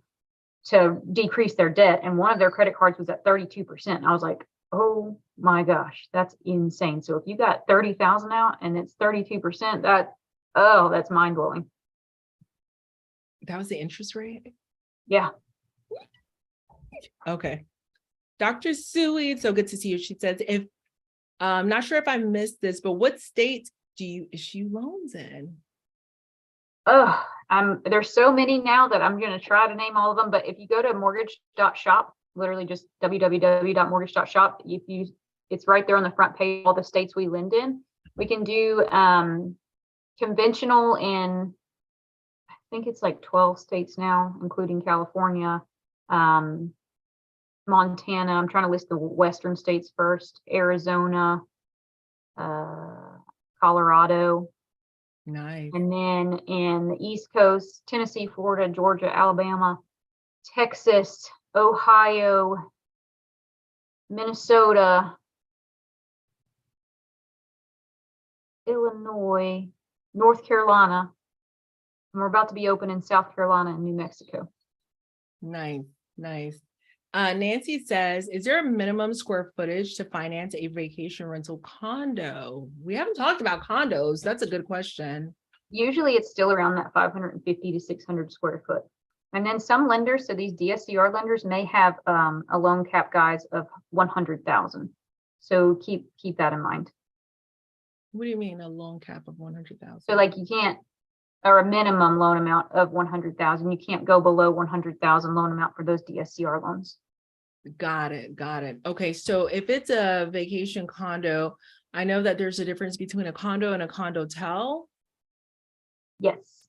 to decrease their debt, and one of their credit cards was at 32%. I was like, oh my gosh, that's insane. So if you got 30,000 out and it's 32%, that's mind blowing. That was the interest rate? Yeah. Okay. Dr. Suey, so good to see you. She says, if I'm not sure if I missed this, but what states do you issue loans in? Oh, there's so many now that I'm going to try to name all of them. But if you go to mortgage.shop, literally just www.mortgage.shop, it's right there on the front page, all the states we lend in. We can do conventional in, I think it's like 12 states now, including California, Montana. I'm trying to list the western states first. Arizona, Colorado. Nice. And then in the East Coast, Tennessee, Florida, Georgia, Alabama, Texas, Ohio, Minnesota, Illinois, North Carolina, and we're about to be open in South Carolina and New Mexico. Nice, nice. Nancy says, is there a minimum square footage to finance a vacation rental condo? We haven't talked about condos. That's a good question. Usually it's still around that 550 to 600 square foot. And then some lenders, so these DSCR lenders may have a loan cap, guys, of 100,000. So keep that in mind. What do you mean a loan cap of 100,000? So like you can't, or a minimum loan amount of 100,000. You can't go below 100,000 loan amount for those DSCR loans. Got it. Got it. Okay. So if it's a vacation condo, I know that there's a difference between a condo and a condotel. Yes.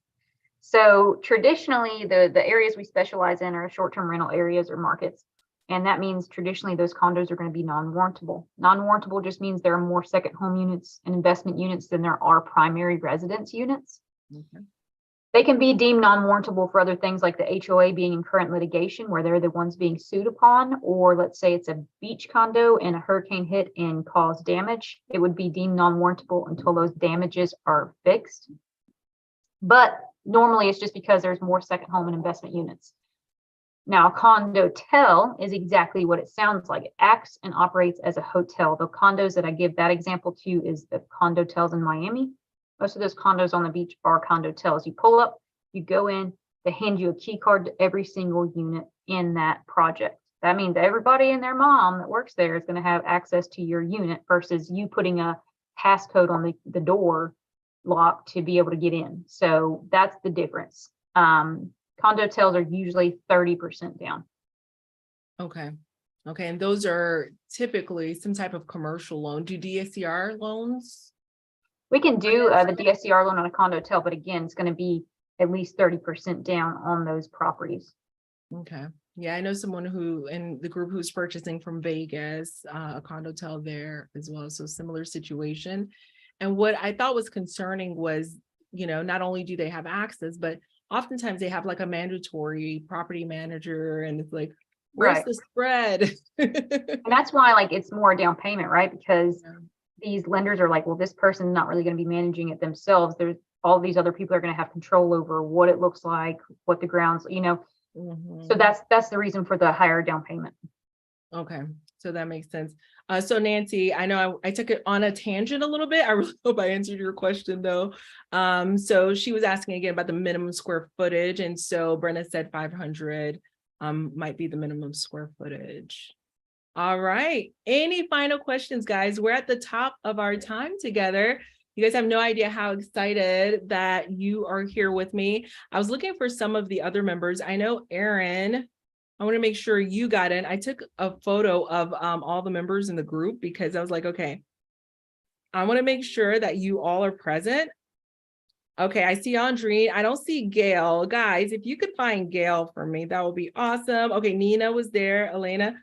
So traditionally, the areas we specialize in are short-term rental areas or markets. And that means traditionally those condos are going to be non-warrantable. Non-warrantable just means there are more second home units and investment units than there are primary residence units. Okay. They can be deemed non-warrantable for other things like the HOA being in current litigation where they're the ones being sued upon, or let's say it's a beach condo and a hurricane hit and caused damage. It would be deemed non-warrantable until those damages are fixed. But normally it's just because there's more second home and investment units. Now, a condotel is exactly what it sounds like. It acts and operates as a hotel. The condos that I give that example to is the condotels in Miami. Most of those condos on the beach are condotels. You pull up, you go in, they hand you a key card to every single unit in that project. That means everybody and their mom that works there is going to have access to your unit versus you putting a passcode on the door lock to be able to get in. So that's the difference. Condotels are usually 30% down. Okay. Okay. And those are typically some type of commercial loan. Do DSCR loans? We can do the DSCR loan on a condotel, but again, it's going to be at least 30% down on those properties. Okay. Yeah, I know someone who in the group who's purchasing from Vegas, a condotel there as well. So similar situation. And what I thought was concerning was, not only do they have access, but oftentimes they have like a mandatory property manager and it's like, where's the spread? And that's why like it's more down payment, right? Because these lenders are like, well, this person's not really going to be managing it themselves. There's all these other people are going to have control over what it looks like, what the grounds, So that's the reason for the higher down payment. Okay, so that makes sense. So Nancy, I know I took it on a tangent a little bit. I really hope I answered your question though. So she was asking again about the minimum square footage. And so Brenna said 500 might be the minimum square footage. All right. Any final questions, guys? We're at the top of our time together. You guys have no idea how excited that you are here with me. I was looking for some of the other members. I know Erin, I want to make sure you got in. I took a photo of all the members in the group because I was like, okay, I want to make sure that you all are present. Okay, I see Andrine. I don't see Gail. Guys, if you could find Gail for me, that would be awesome. Okay, Nina was there, Elena.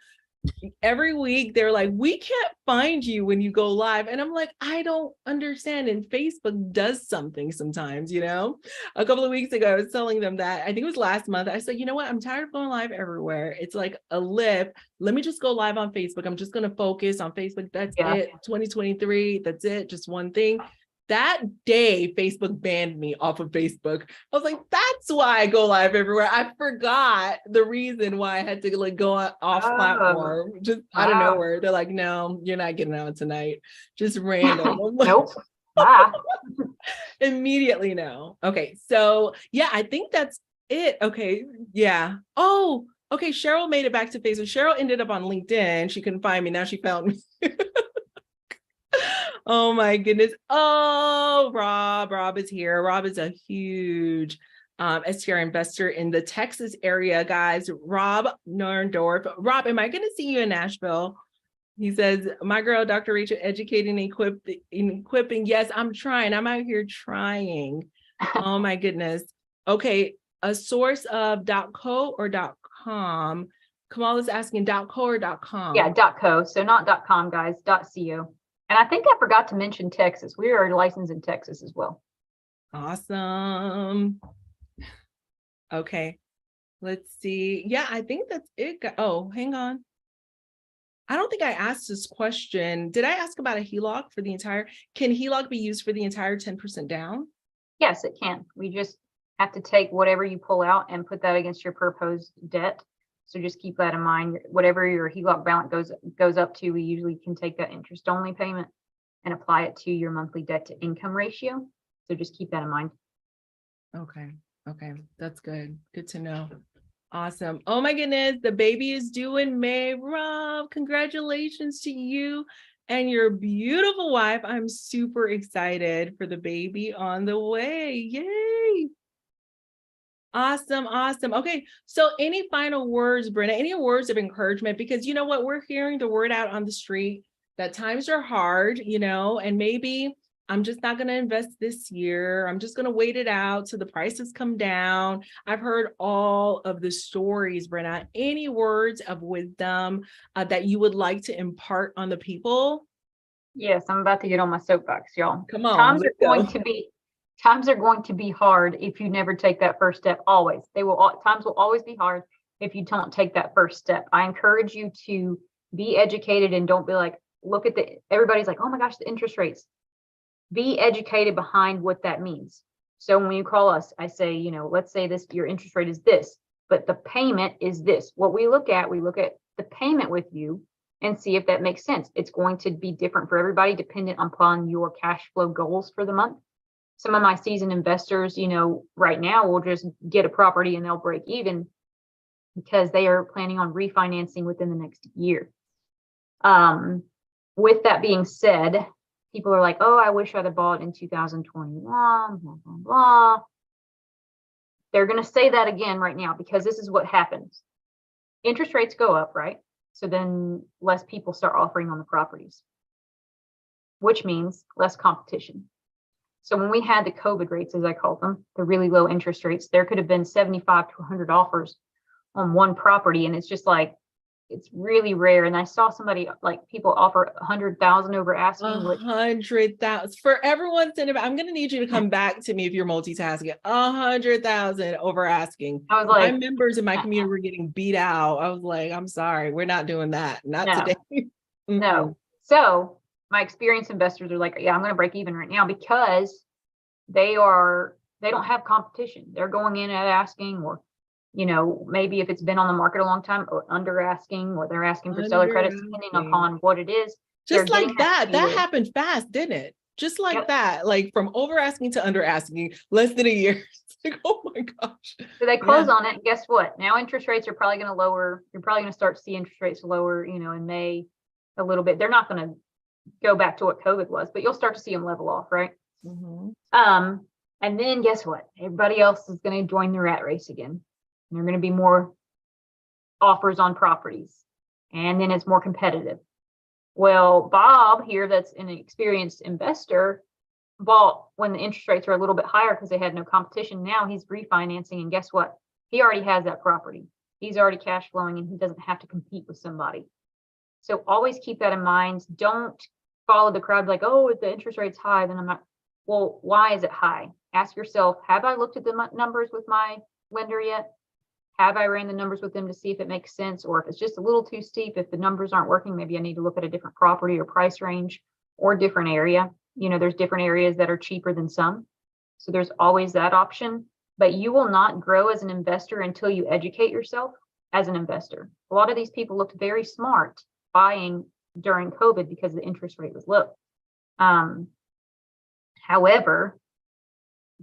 Every week they're like, we can't find you when you go live. And I'm like, I don't understand. And Facebook does something sometimes, you know. A couple of weeks ago, I was telling them that, I think it was last month. I said, you know what? I'm tired of going live everywhere. It's like a lift. Let me just go live on Facebook. I'm just going to focus on Facebook. That's it. 2023. That's it. Just one thing. That day, Facebook banned me off of Facebook. I was like, that's why I go live everywhere. I forgot the reason why I had to like go off platform, just out of nowhere. They're like, no, you're not getting out tonight. Just random. Nope. Immediately no. Okay, so yeah, I think that's it. Okay, yeah. Oh, okay, Cheryl made it back to Facebook. Cheryl ended up on LinkedIn. She couldn't find me. Now she found me. Oh my goodness. Oh, Rob is here. Rob is a huge STR investor in the Texas area, guys. Rob Norndorf. Rob, am I going to see you in Nashville? He says, my girl, Dr. Rachel, educating and equipping. Yes, I'm trying. I'm out here trying. Oh my goodness. Okay, a source of .co or .com. Kamal is asking .co or .com. Yeah, .co. So not .com, guys. .co. And I think I forgot to mention Texas. We are licensed in Texas as well. Awesome. Okay, let's see. Yeah, I think that's it. Oh, hang on. I don't think I asked this question. Did I ask about a HELOC for the entire? Can HELOC be used for the entire 10% down? Yes, it can. We just have to take whatever you pull out and put that against your proposed debt. So just keep that in mind. Whatever your HELOC balance goes up to, we usually can take that interest only payment and apply it to your monthly debt to income ratio. So just keep that in mind. Okay. That's good. Good to know. Awesome. Oh my goodness. The baby is due in May. Rob, congratulations to you and your beautiful wife. I'm super excited for the baby on the way. Yay. Awesome. Okay. So any final words, Brenna, any words of encouragement? Because you know what, we're hearing the word out on the street that times are hard, you know, and maybe I'm just not going to invest this year. I'm just going to wait it out till the prices come down. I've heard all of the stories, Brenna. Any words of wisdom that you would like to impart on the people? Yes, I'm about to get on my soapbox, y'all. Come on. Times are going to be hard if you never take that first step. Always. Times will always be hard if you don't take that first step. I encourage you to be educated and don't be like, everybody's like, oh my gosh, the interest rates. Be educated behind what that means. So when you call us, I say, you know, let's say your interest rate is this, but the payment is this. What we look at the payment with you and see if that makes sense. It's going to be different for everybody dependent upon your cash flow goals for the month. Some of my seasoned investors, you know, right now will just get a property and they'll break even because they are planning on refinancing within the next year. With that being said, people are like, oh, I wish I'd have bought in 2021, blah, blah, blah. They're going to say that again right now because this is what happens. Interest rates go up, right? So then less people start offering on the properties, which means less competition. So when we had the COVID rates, as I call them, the really low interest rates, there could have been 75 to 100 offers on one property. And it's just like, it's really rare. And I saw somebody like people offer 100,000 over asking. 100,000 for everyone's in. I'm going to need you to come back to me if you're multitasking. 100,000 over asking. I was like, my members in my community were getting beat out. I was like, I'm sorry, we're not doing that. Not today. No. So my experienced investors are like, yeah, I'm going to break even right now because they don't have competition. They're going in at asking, or, you know, maybe if it's been on the market a long time, or under asking, or they're asking for seller credits, depending upon what it is. Just like that happened fast, didn't it? Just like that, like from over asking to under asking, less than a year. like, oh my gosh. So they close Yeah. on it, and guess what? Now interest rates are probably going to lower. You're probably going to start to see interest rates lower, in May a little bit. They're not going to go back to what COVID was, but you'll start to see them level off, right? Mhm. And then guess what? Everybody else is going to join the rat race again. There are going to be more offers on properties, and then it's more competitive. Well, Bob here, that's an experienced investor, bought when the interest rates are a little bit higher because they had no competition. Now he's refinancing, and guess what? He already has that property. He's already cash flowing, and he doesn't have to compete with somebody. So always keep that in mind. Don't follow the crowd like, oh, if the interest rate's high, then I'm not. Well, why is it high? Ask yourself, have I looked at the numbers with my lender yet? Have I ran the numbers with them to see if it makes sense? Or if it's just a little too steep, if the numbers aren't working, maybe I need to look at a different property or price range or different area. There's different areas that are cheaper than some. So there's always that option. But you will not grow as an investor until you educate yourself as an investor. A lot of these people looked very smart buying during COVID because the interest rate was low. However,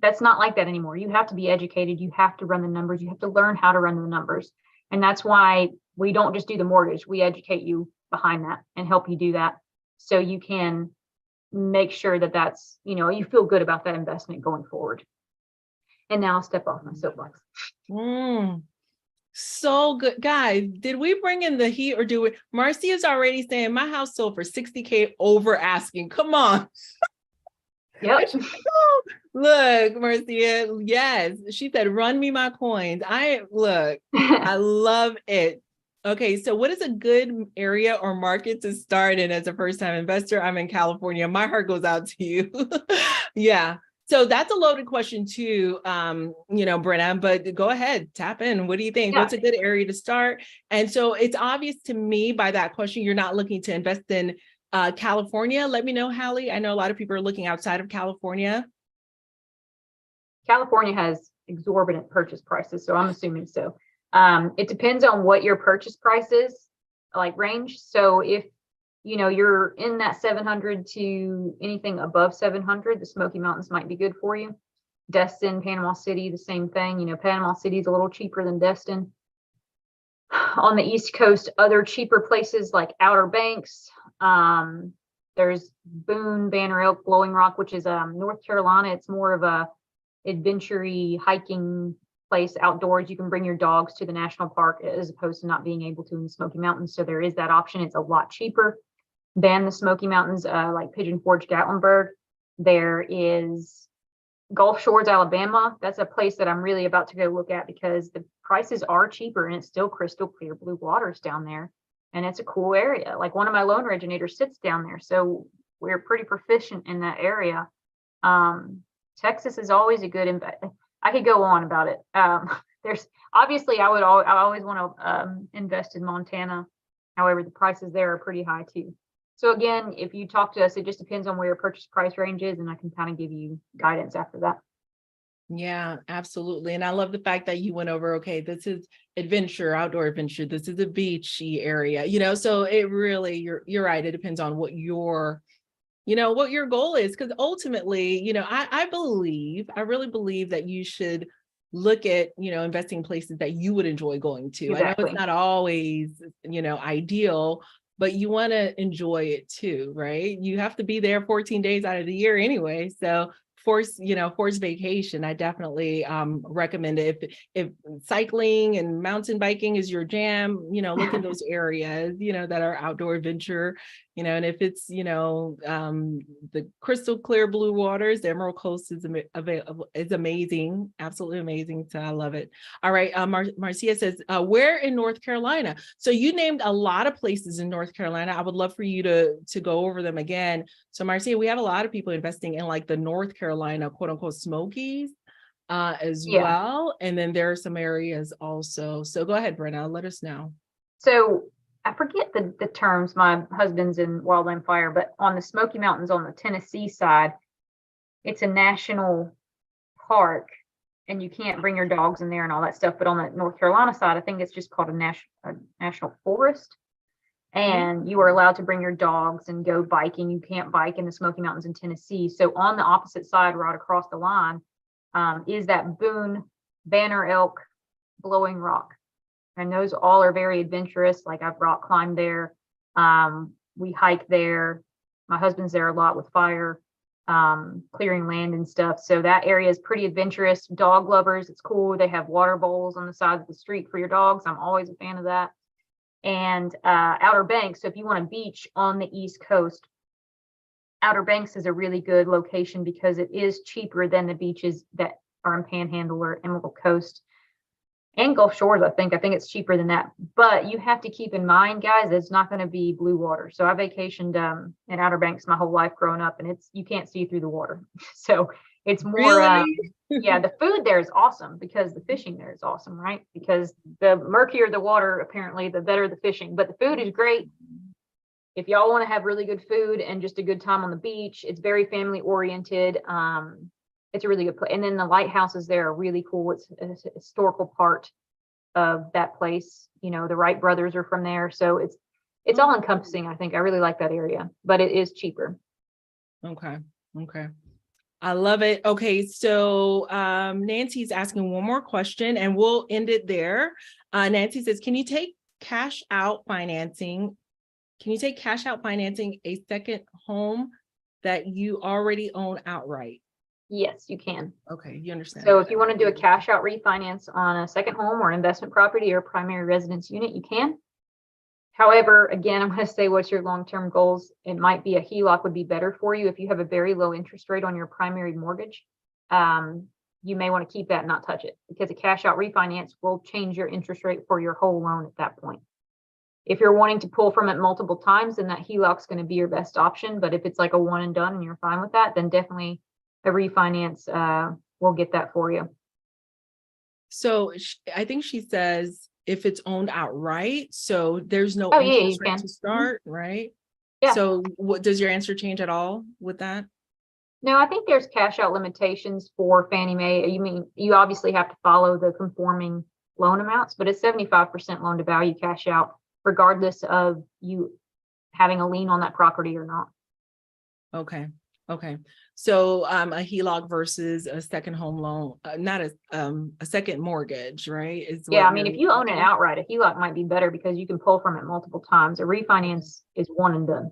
that's not like that anymore. You have to be educated. You have to run the numbers. You have to learn how to run the numbers. And that's why we don't just do the mortgage. We educate you behind that and help you do that so you can make sure that that's, you feel good about that investment going forward. And now I'll step off my soapbox. So good. Guys, did we bring in the heat or do we? Marcia's already saying my house sold for $60K over asking. Come on. Yep. Look, Marcia, yes. She said, run me my coins. I love it. Okay, so what is a good area or market to start in as a first-time investor? I'm in California. My heart goes out to you. Yeah. So that's a loaded question too, Brenna, but go ahead, tap in. What do you think? Yeah. What's a good area to start? And so it's obvious to me by that question, you're not looking to invest in California. Let me know, Hallie. I know a lot of people are looking outside of California. California has exorbitant purchase prices, so I'm assuming so. It depends on what your purchase price is, like range. So if you're in that 700 to anything above 700, the Smoky Mountains might be good for you. Destin, Panama City, the same thing. Panama City is a little cheaper than Destin. On the East Coast, other cheaper places like Outer Banks. There's Boone, Banner Elk, Blowing Rock, which is North Carolina. It's more of a adventure-y hiking place outdoors. You can bring your dogs to the national park as opposed to not being able to in the Smoky Mountains. So there is that option. It's a lot cheaper than the Smoky Mountains, like Pigeon Forge, Gatlinburg. There is Gulf Shores, Alabama. That's a place that I'm really about to go look at because the prices are cheaper and it's still crystal clear blue waters down there. And it's a cool area. Like one of my loan originators sits down there. So we're pretty proficient in that area. Texas is always a good I could go on about it. There's obviously I always want to invest in Montana. However, the prices there are pretty high too. So again, if you talk to us, it just depends on where your purchase price range is, and I can kind of give you guidance after that. Yeah, absolutely. And I love the fact that you went over, okay, this is outdoor adventure. This is a beachy area, so it really, you're right. It depends on what your goal is. Because ultimately, I really believe that you should look at, investing in places that you would enjoy going to. Exactly. I know it's not always, ideal, but you want to enjoy it too, right? You have to be there 14 days out of the year anyway. So forced vacation, I definitely recommend it. If cycling and mountain biking is your jam, look in those areas, that are outdoor adventure, and if it's, the crystal clear blue waters, the Emerald Coast is amazing, absolutely amazing. So I love it. All right, Marcia says, where in North Carolina? So you named a lot of places in North Carolina. I would love for you to go over them again. So Marcia, we have a lot of people investing in like the North Carolina, quote unquote, Smokies as well. And then there are some areas also. So go ahead, Brenna, let us know. So I forget the terms. My husband's in wildland fire, but on the Smoky Mountains on the Tennessee side, it's a national park and you can't bring your dogs in there and all that stuff. But on the North Carolina side, I think it's just called a national forest. And you are allowed to bring your dogs and go biking. You can't bike in the Smoky Mountains in Tennessee. So on the opposite side, right across the line, is that Boone Banner Elk Blowing Rock. And those all are very adventurous. Like I've rock climbed there. We hike there. My husband's there a lot with fire, clearing land and stuff. So that area is pretty adventurous. Dog lovers, it's cool. They have water bowls on the side of the street for your dogs. I'm always a fan of that. And Outer Banks. So if you want a beach on the East Coast, Outer Banks is a really good location because it is cheaper than the beaches that are in Panhandle or Emerald Coast and Gulf Shores. I think it's cheaper than that, but you have to keep in mind, guys, it's not going to be blue water. So I vacationed in Outer Banks my whole life growing up, and you can't see through the water. So it's more, Really? yeah, the food there is awesome because the fishing there is awesome, right? Because the murkier the water, apparently, the better the fishing, but the food is great. If y'all want to have really good food and just a good time on the beach, it's very family oriented. It's a really good place. And then the lighthouses there are really cool. It's a historical part of that place. You know, the Wright brothers are from there. So it's all encompassing. I think I really like that area, but it is cheaper. Okay. I love it. Okay. So Nancy's asking one more question and we'll end it there. Nancy says, can you take cash out financing a second home that you already own outright? Yes, you can. Okay, you understand. So if you want to do a cash out refinance on a second home or investment property or primary residence unit, you can. However, again, I'm going to say, what's your long-term goals? It might be a HELOC would be better for you if you have a very low interest rate on your primary mortgage. You may want to keep that and not touch it because a cash out refinance will change your interest rate for your whole loan at that point. If you're wanting to pull from it multiple times, then that HELOC is going to be your best option. But if it's like a one and done and you're fine with that, then definitely a refinance will get that for you. So I think she says if it's owned outright, so there's no interest rate to start, right? Yeah. So what does your answer change at all with that? No, I think there's cash out limitations for Fannie Mae. You obviously have to follow the conforming loan amounts, but it's 75% loan to value cash out, regardless of you having a lien on that property or not. Okay. So a HELOC versus a second home loan, not a second mortgage, right? Yeah, I mean, if you own it outright, a HELOC might be better because you can pull from it multiple times. A refinance is one and done.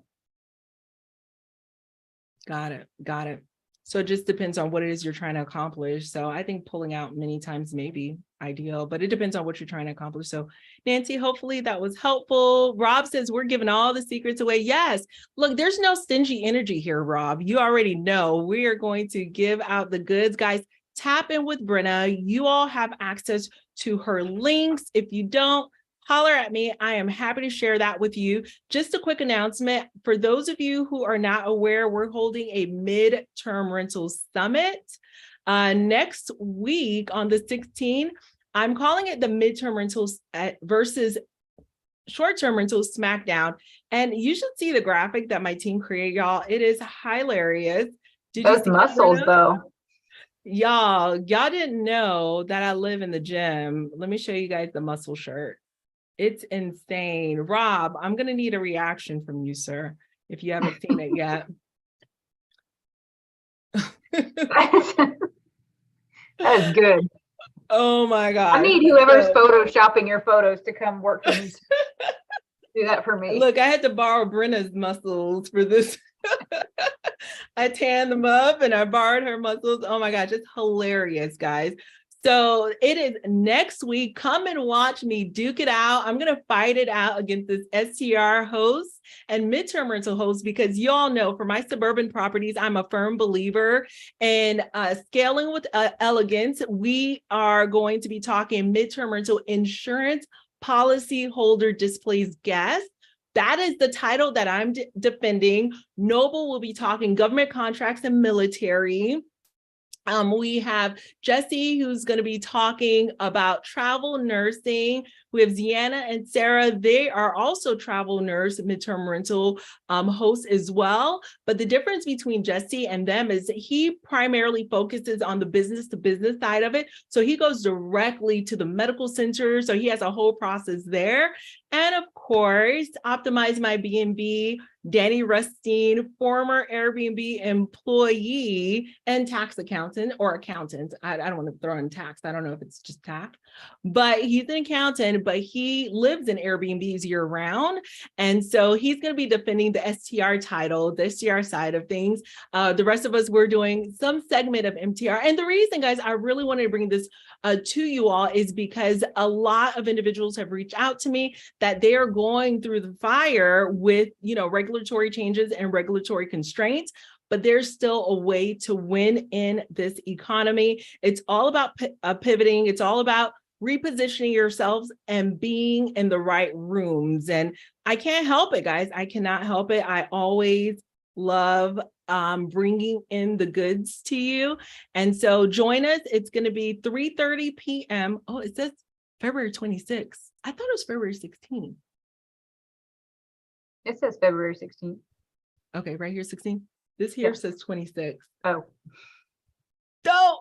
Got it. So it just depends on what it is you're trying to accomplish. So I think pulling out many times may be ideal, but it depends on what you're trying to accomplish. So Nancy, hopefully that was helpful. Rob says we're giving all the secrets away. Yes. Look, there's no stingy energy here, Rob. You already know we are going to give out the goods, guys. Tap in with Brenna. You all have access to her links. If you don't, holler at me. I am happy to share that with you. Just a quick announcement. For those of you who are not aware, we're holding a midterm rentals summit next week on the 16th. I'm calling it the midterm rentals versus short-term rentals smackdown. And you should see the graphic that my team created, y'all. It is hilarious. Did those muscles though? Y'all didn't know that I live in the gym. Let me show you guys the muscle shirt. It's insane. Rob, I'm going to need a reaction from you, sir, if you haven't seen it yet. That is good. Oh my God. I need whoever's photoshopping your photos to come work for me. Do that for me. Look, I had to borrow Brenna's muscles for this. I tanned them up and I borrowed her muscles. Oh my gosh, it's hilarious, guys. So it is next week. Come and watch me duke it out. I'm going to fight it out against this STR host and midterm rental host, because you all know for my suburban properties, I'm a firm believer in scaling with elegance. We are going to be talking midterm rental insurance policy holder displaced guests. That is the title that I'm defending. Noble will be talking government contracts and military. We have Jesse, who's going to be talking about travel nursing. We have Ziana and Sarah. They are also travel nurse midterm rental hosts as well. But the difference between Jesse and them is that he primarily focuses on the business to business side of it. So he goes directly to the medical center. So he has a whole process there. And of course, Optimize My B&B, Danny Rustine, former Airbnb employee and tax accountant or accountant. I don't want to throw in tax. I don't know if it's just tax, but he's an accountant, but he lives in Airbnbs year round. And so he's going to be defending the STR title, the STR side of things. The rest of us, we're doing some segment of MTR. And the reason, guys, I really wanted to bring this to you all is because a lot of individuals have reached out to me that they are going through the fire with, regulatory changes and regulatory constraints, but there's still a way to win in this economy. It's all about pivoting. It's all about repositioning yourselves and being in the right rooms. And I can't help it, guys. I cannot help it. I always love bringing in the goods to you. And so join us. It's going to be 3:30 p.m. Oh, it says February 26th. I thought it was February 16th. It says February 16th. Okay, right here, 16. This here says 26. Oh. No.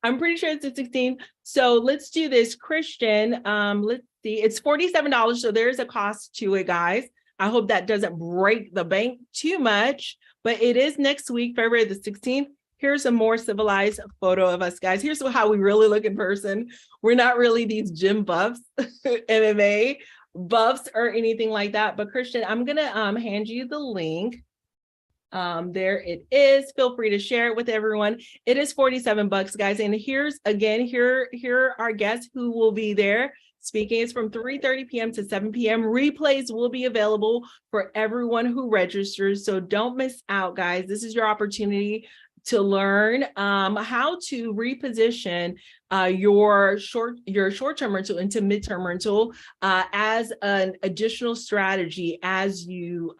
I'm pretty sure it's the 16th. So let's do this. Christian, let's see. It's $47. So there's a cost to it, guys. I hope that doesn't break the bank too much, but it is next week, February the 16th. Here's a more civilized photo of us, guys. Here's how we really look in person. We're not really these gym buffs, MMA buffs or anything like that. But Christian, I'm going to hand you the link. There it is. Feel free to share it with everyone. It is $47, guys. And here's again, here are our guests who will be there speaking. It's from 3:30 p.m. to 7 p.m. Replays will be available for everyone who registers. So don't miss out, guys. This is your opportunity to learn how to reposition your short-term rental into midterm rental as an additional strategy as you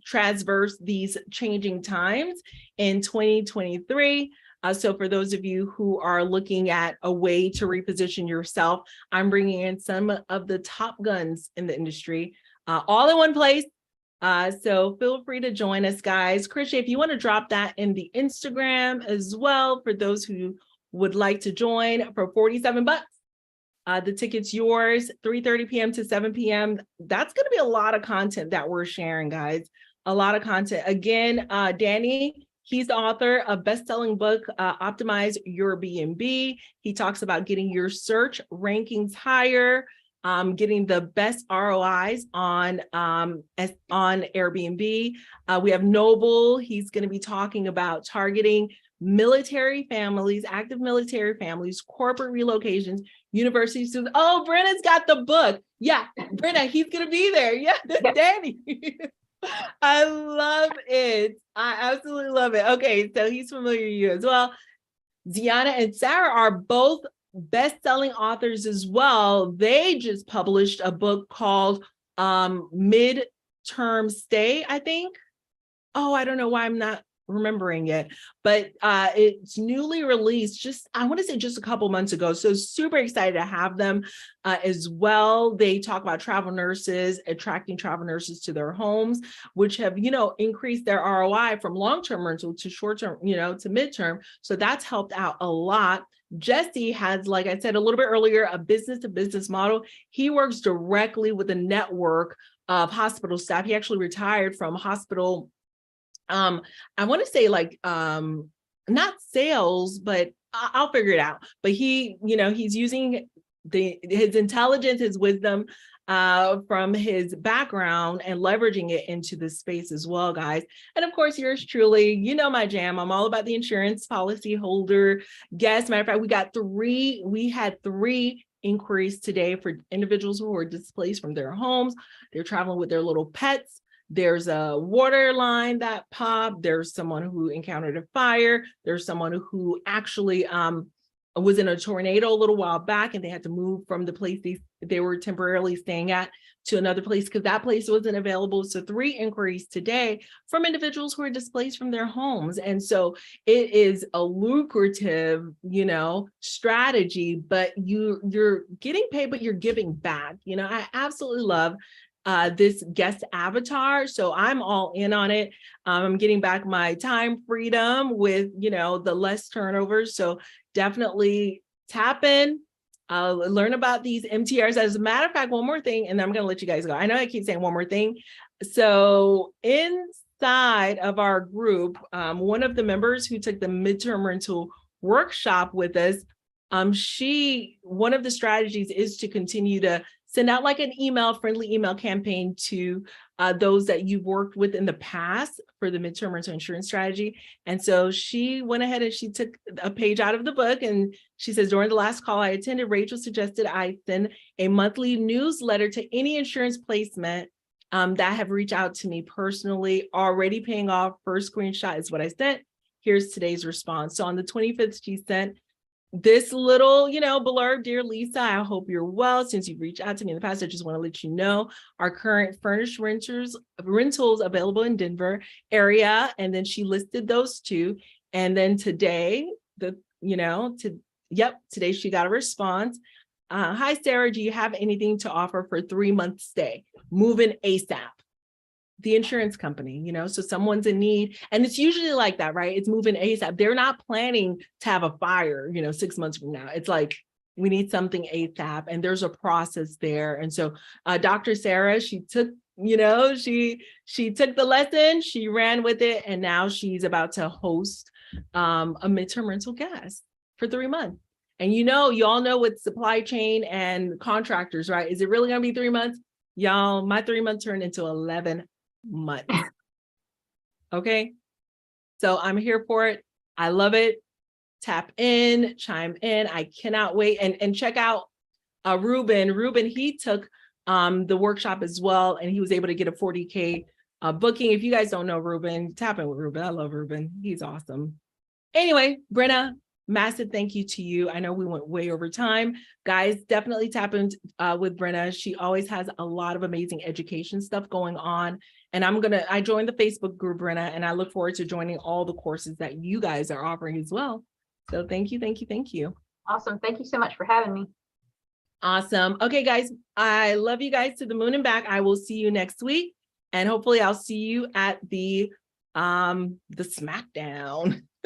traverse these changing times in 2023. So for those of you who are looking at a way to reposition yourself, I'm bringing in some of the top guns in the industry all in one place. So feel free to join us, guys. Christian, if you want to drop that in the Instagram as well, for those who would like to join for $47. The ticket's yours, 3:30 p.m. to 7 p.m. That's going to be a lot of content that we're sharing, guys. A lot of content. Again, Danny, he's the author of best-selling book, Optimize Your B&B. He talks about getting your search rankings higher, getting the best ROIs on Airbnb. We have Noble. He's going to be talking about targeting military families, active military families, corporate relocations, university students. Oh, Brenna's got the book. Yeah, Brenna, he's going to be there. Yeah, that's Danny. I love it. I absolutely love it. Okay, so he's familiar with you as well. Ziana and Sarah are both best-selling authors as well. They just published a book called Midterm Stay, I think. Oh, I don't know why I'm not remembering it, but it's newly released I want to say just a couple months ago. So super excited to have them as well. They talk about travel nurses, attracting travel nurses to their homes, which have, increased their ROI from long-term rental to short-term, to midterm. So that's helped out a lot. Jesse has, like I said a little bit earlier, a business-to-business model. He works directly with a network of hospital staff. He actually retired from hospital. I want to say not sales, but I'll figure it out. But he's using his intelligence, his wisdom from his background and leveraging it into this space as well, guys. And of course, yours truly, my jam. I'm all about the insurance policy holder guest. Matter of fact, we had three inquiries today for individuals who were displaced from their homes. They're traveling with their little pets. There's a water line that popped. There's someone who encountered a fire. There's someone who actually was in a tornado a little while back, and they had to move from the place they were temporarily staying at to another place because that place wasn't available. So 3 inquiries today from individuals who are displaced from their homes. And so it is a lucrative, strategy, but you're getting paid, but you're giving back. I absolutely love this guest avatar. So I'm all in on it. I'm getting back my time freedom with, the less turnovers. So definitely tap in. learn about these MTRs. As a matter of fact, one more thing, and then I'm going to let you guys go. I know I keep saying one more thing. So inside of our group, one of the members who took the midterm rental workshop with us, one of the strategies is to continue to send out like an friendly email campaign to those that you've worked with in the past for the midterm rental insurance strategy. And so she went ahead and she took a page out of the book, and she says, during the last call I attended, Rachel suggested I send a monthly newsletter to any insurance placement that have reached out to me personally, already paying off. First screenshot is what I sent. Here's today's response. So on the 25th, she sent this little, blurb. Dear Lisa, I hope you're well. Since you've reached out to me in the past, I just want to let you know our current furnished rentals available in Denver area. And then she listed those two. And then today, today she got a response. Hi, Sarah, do you have anything to offer for 3-month stay? Moving ASAP. The insurance company, so someone's in need, and it's usually like that, right? It's moving ASAP. They're not planning to have a fire, 6 months from now. It's like, we need something ASAP, and there's a process there. And so Dr. Sarah, she took, she took the lesson, she ran with it, and now she's about to host a midterm rental guest for 3 months. And you all know with supply chain and contractors, right? Is it really gonna be 3 months? Y'all, my 3 months turned into 11 months. Okay, so I'm here for it. I love it. Tap in, chime in. I cannot wait. And check out Ruben, he took the workshop as well, and he was able to get a 40K booking. If you guys don't know Ruben, tap in with Ruben. I love Ruben. He's awesome. Anyway, Brenna, massive thank you to you. I know we went way over time. Guys, definitely tap in with Brenna. She always has a lot of amazing education stuff going on. And I joined the Facebook group, Brenna, and I look forward to joining all the courses that you guys are offering as well. So thank you, thank you, thank you. Awesome. Thank you so much for having me. Awesome. Okay, guys, I love you guys to the moon and back. I will see you next week. And hopefully I'll see you at the SmackDown.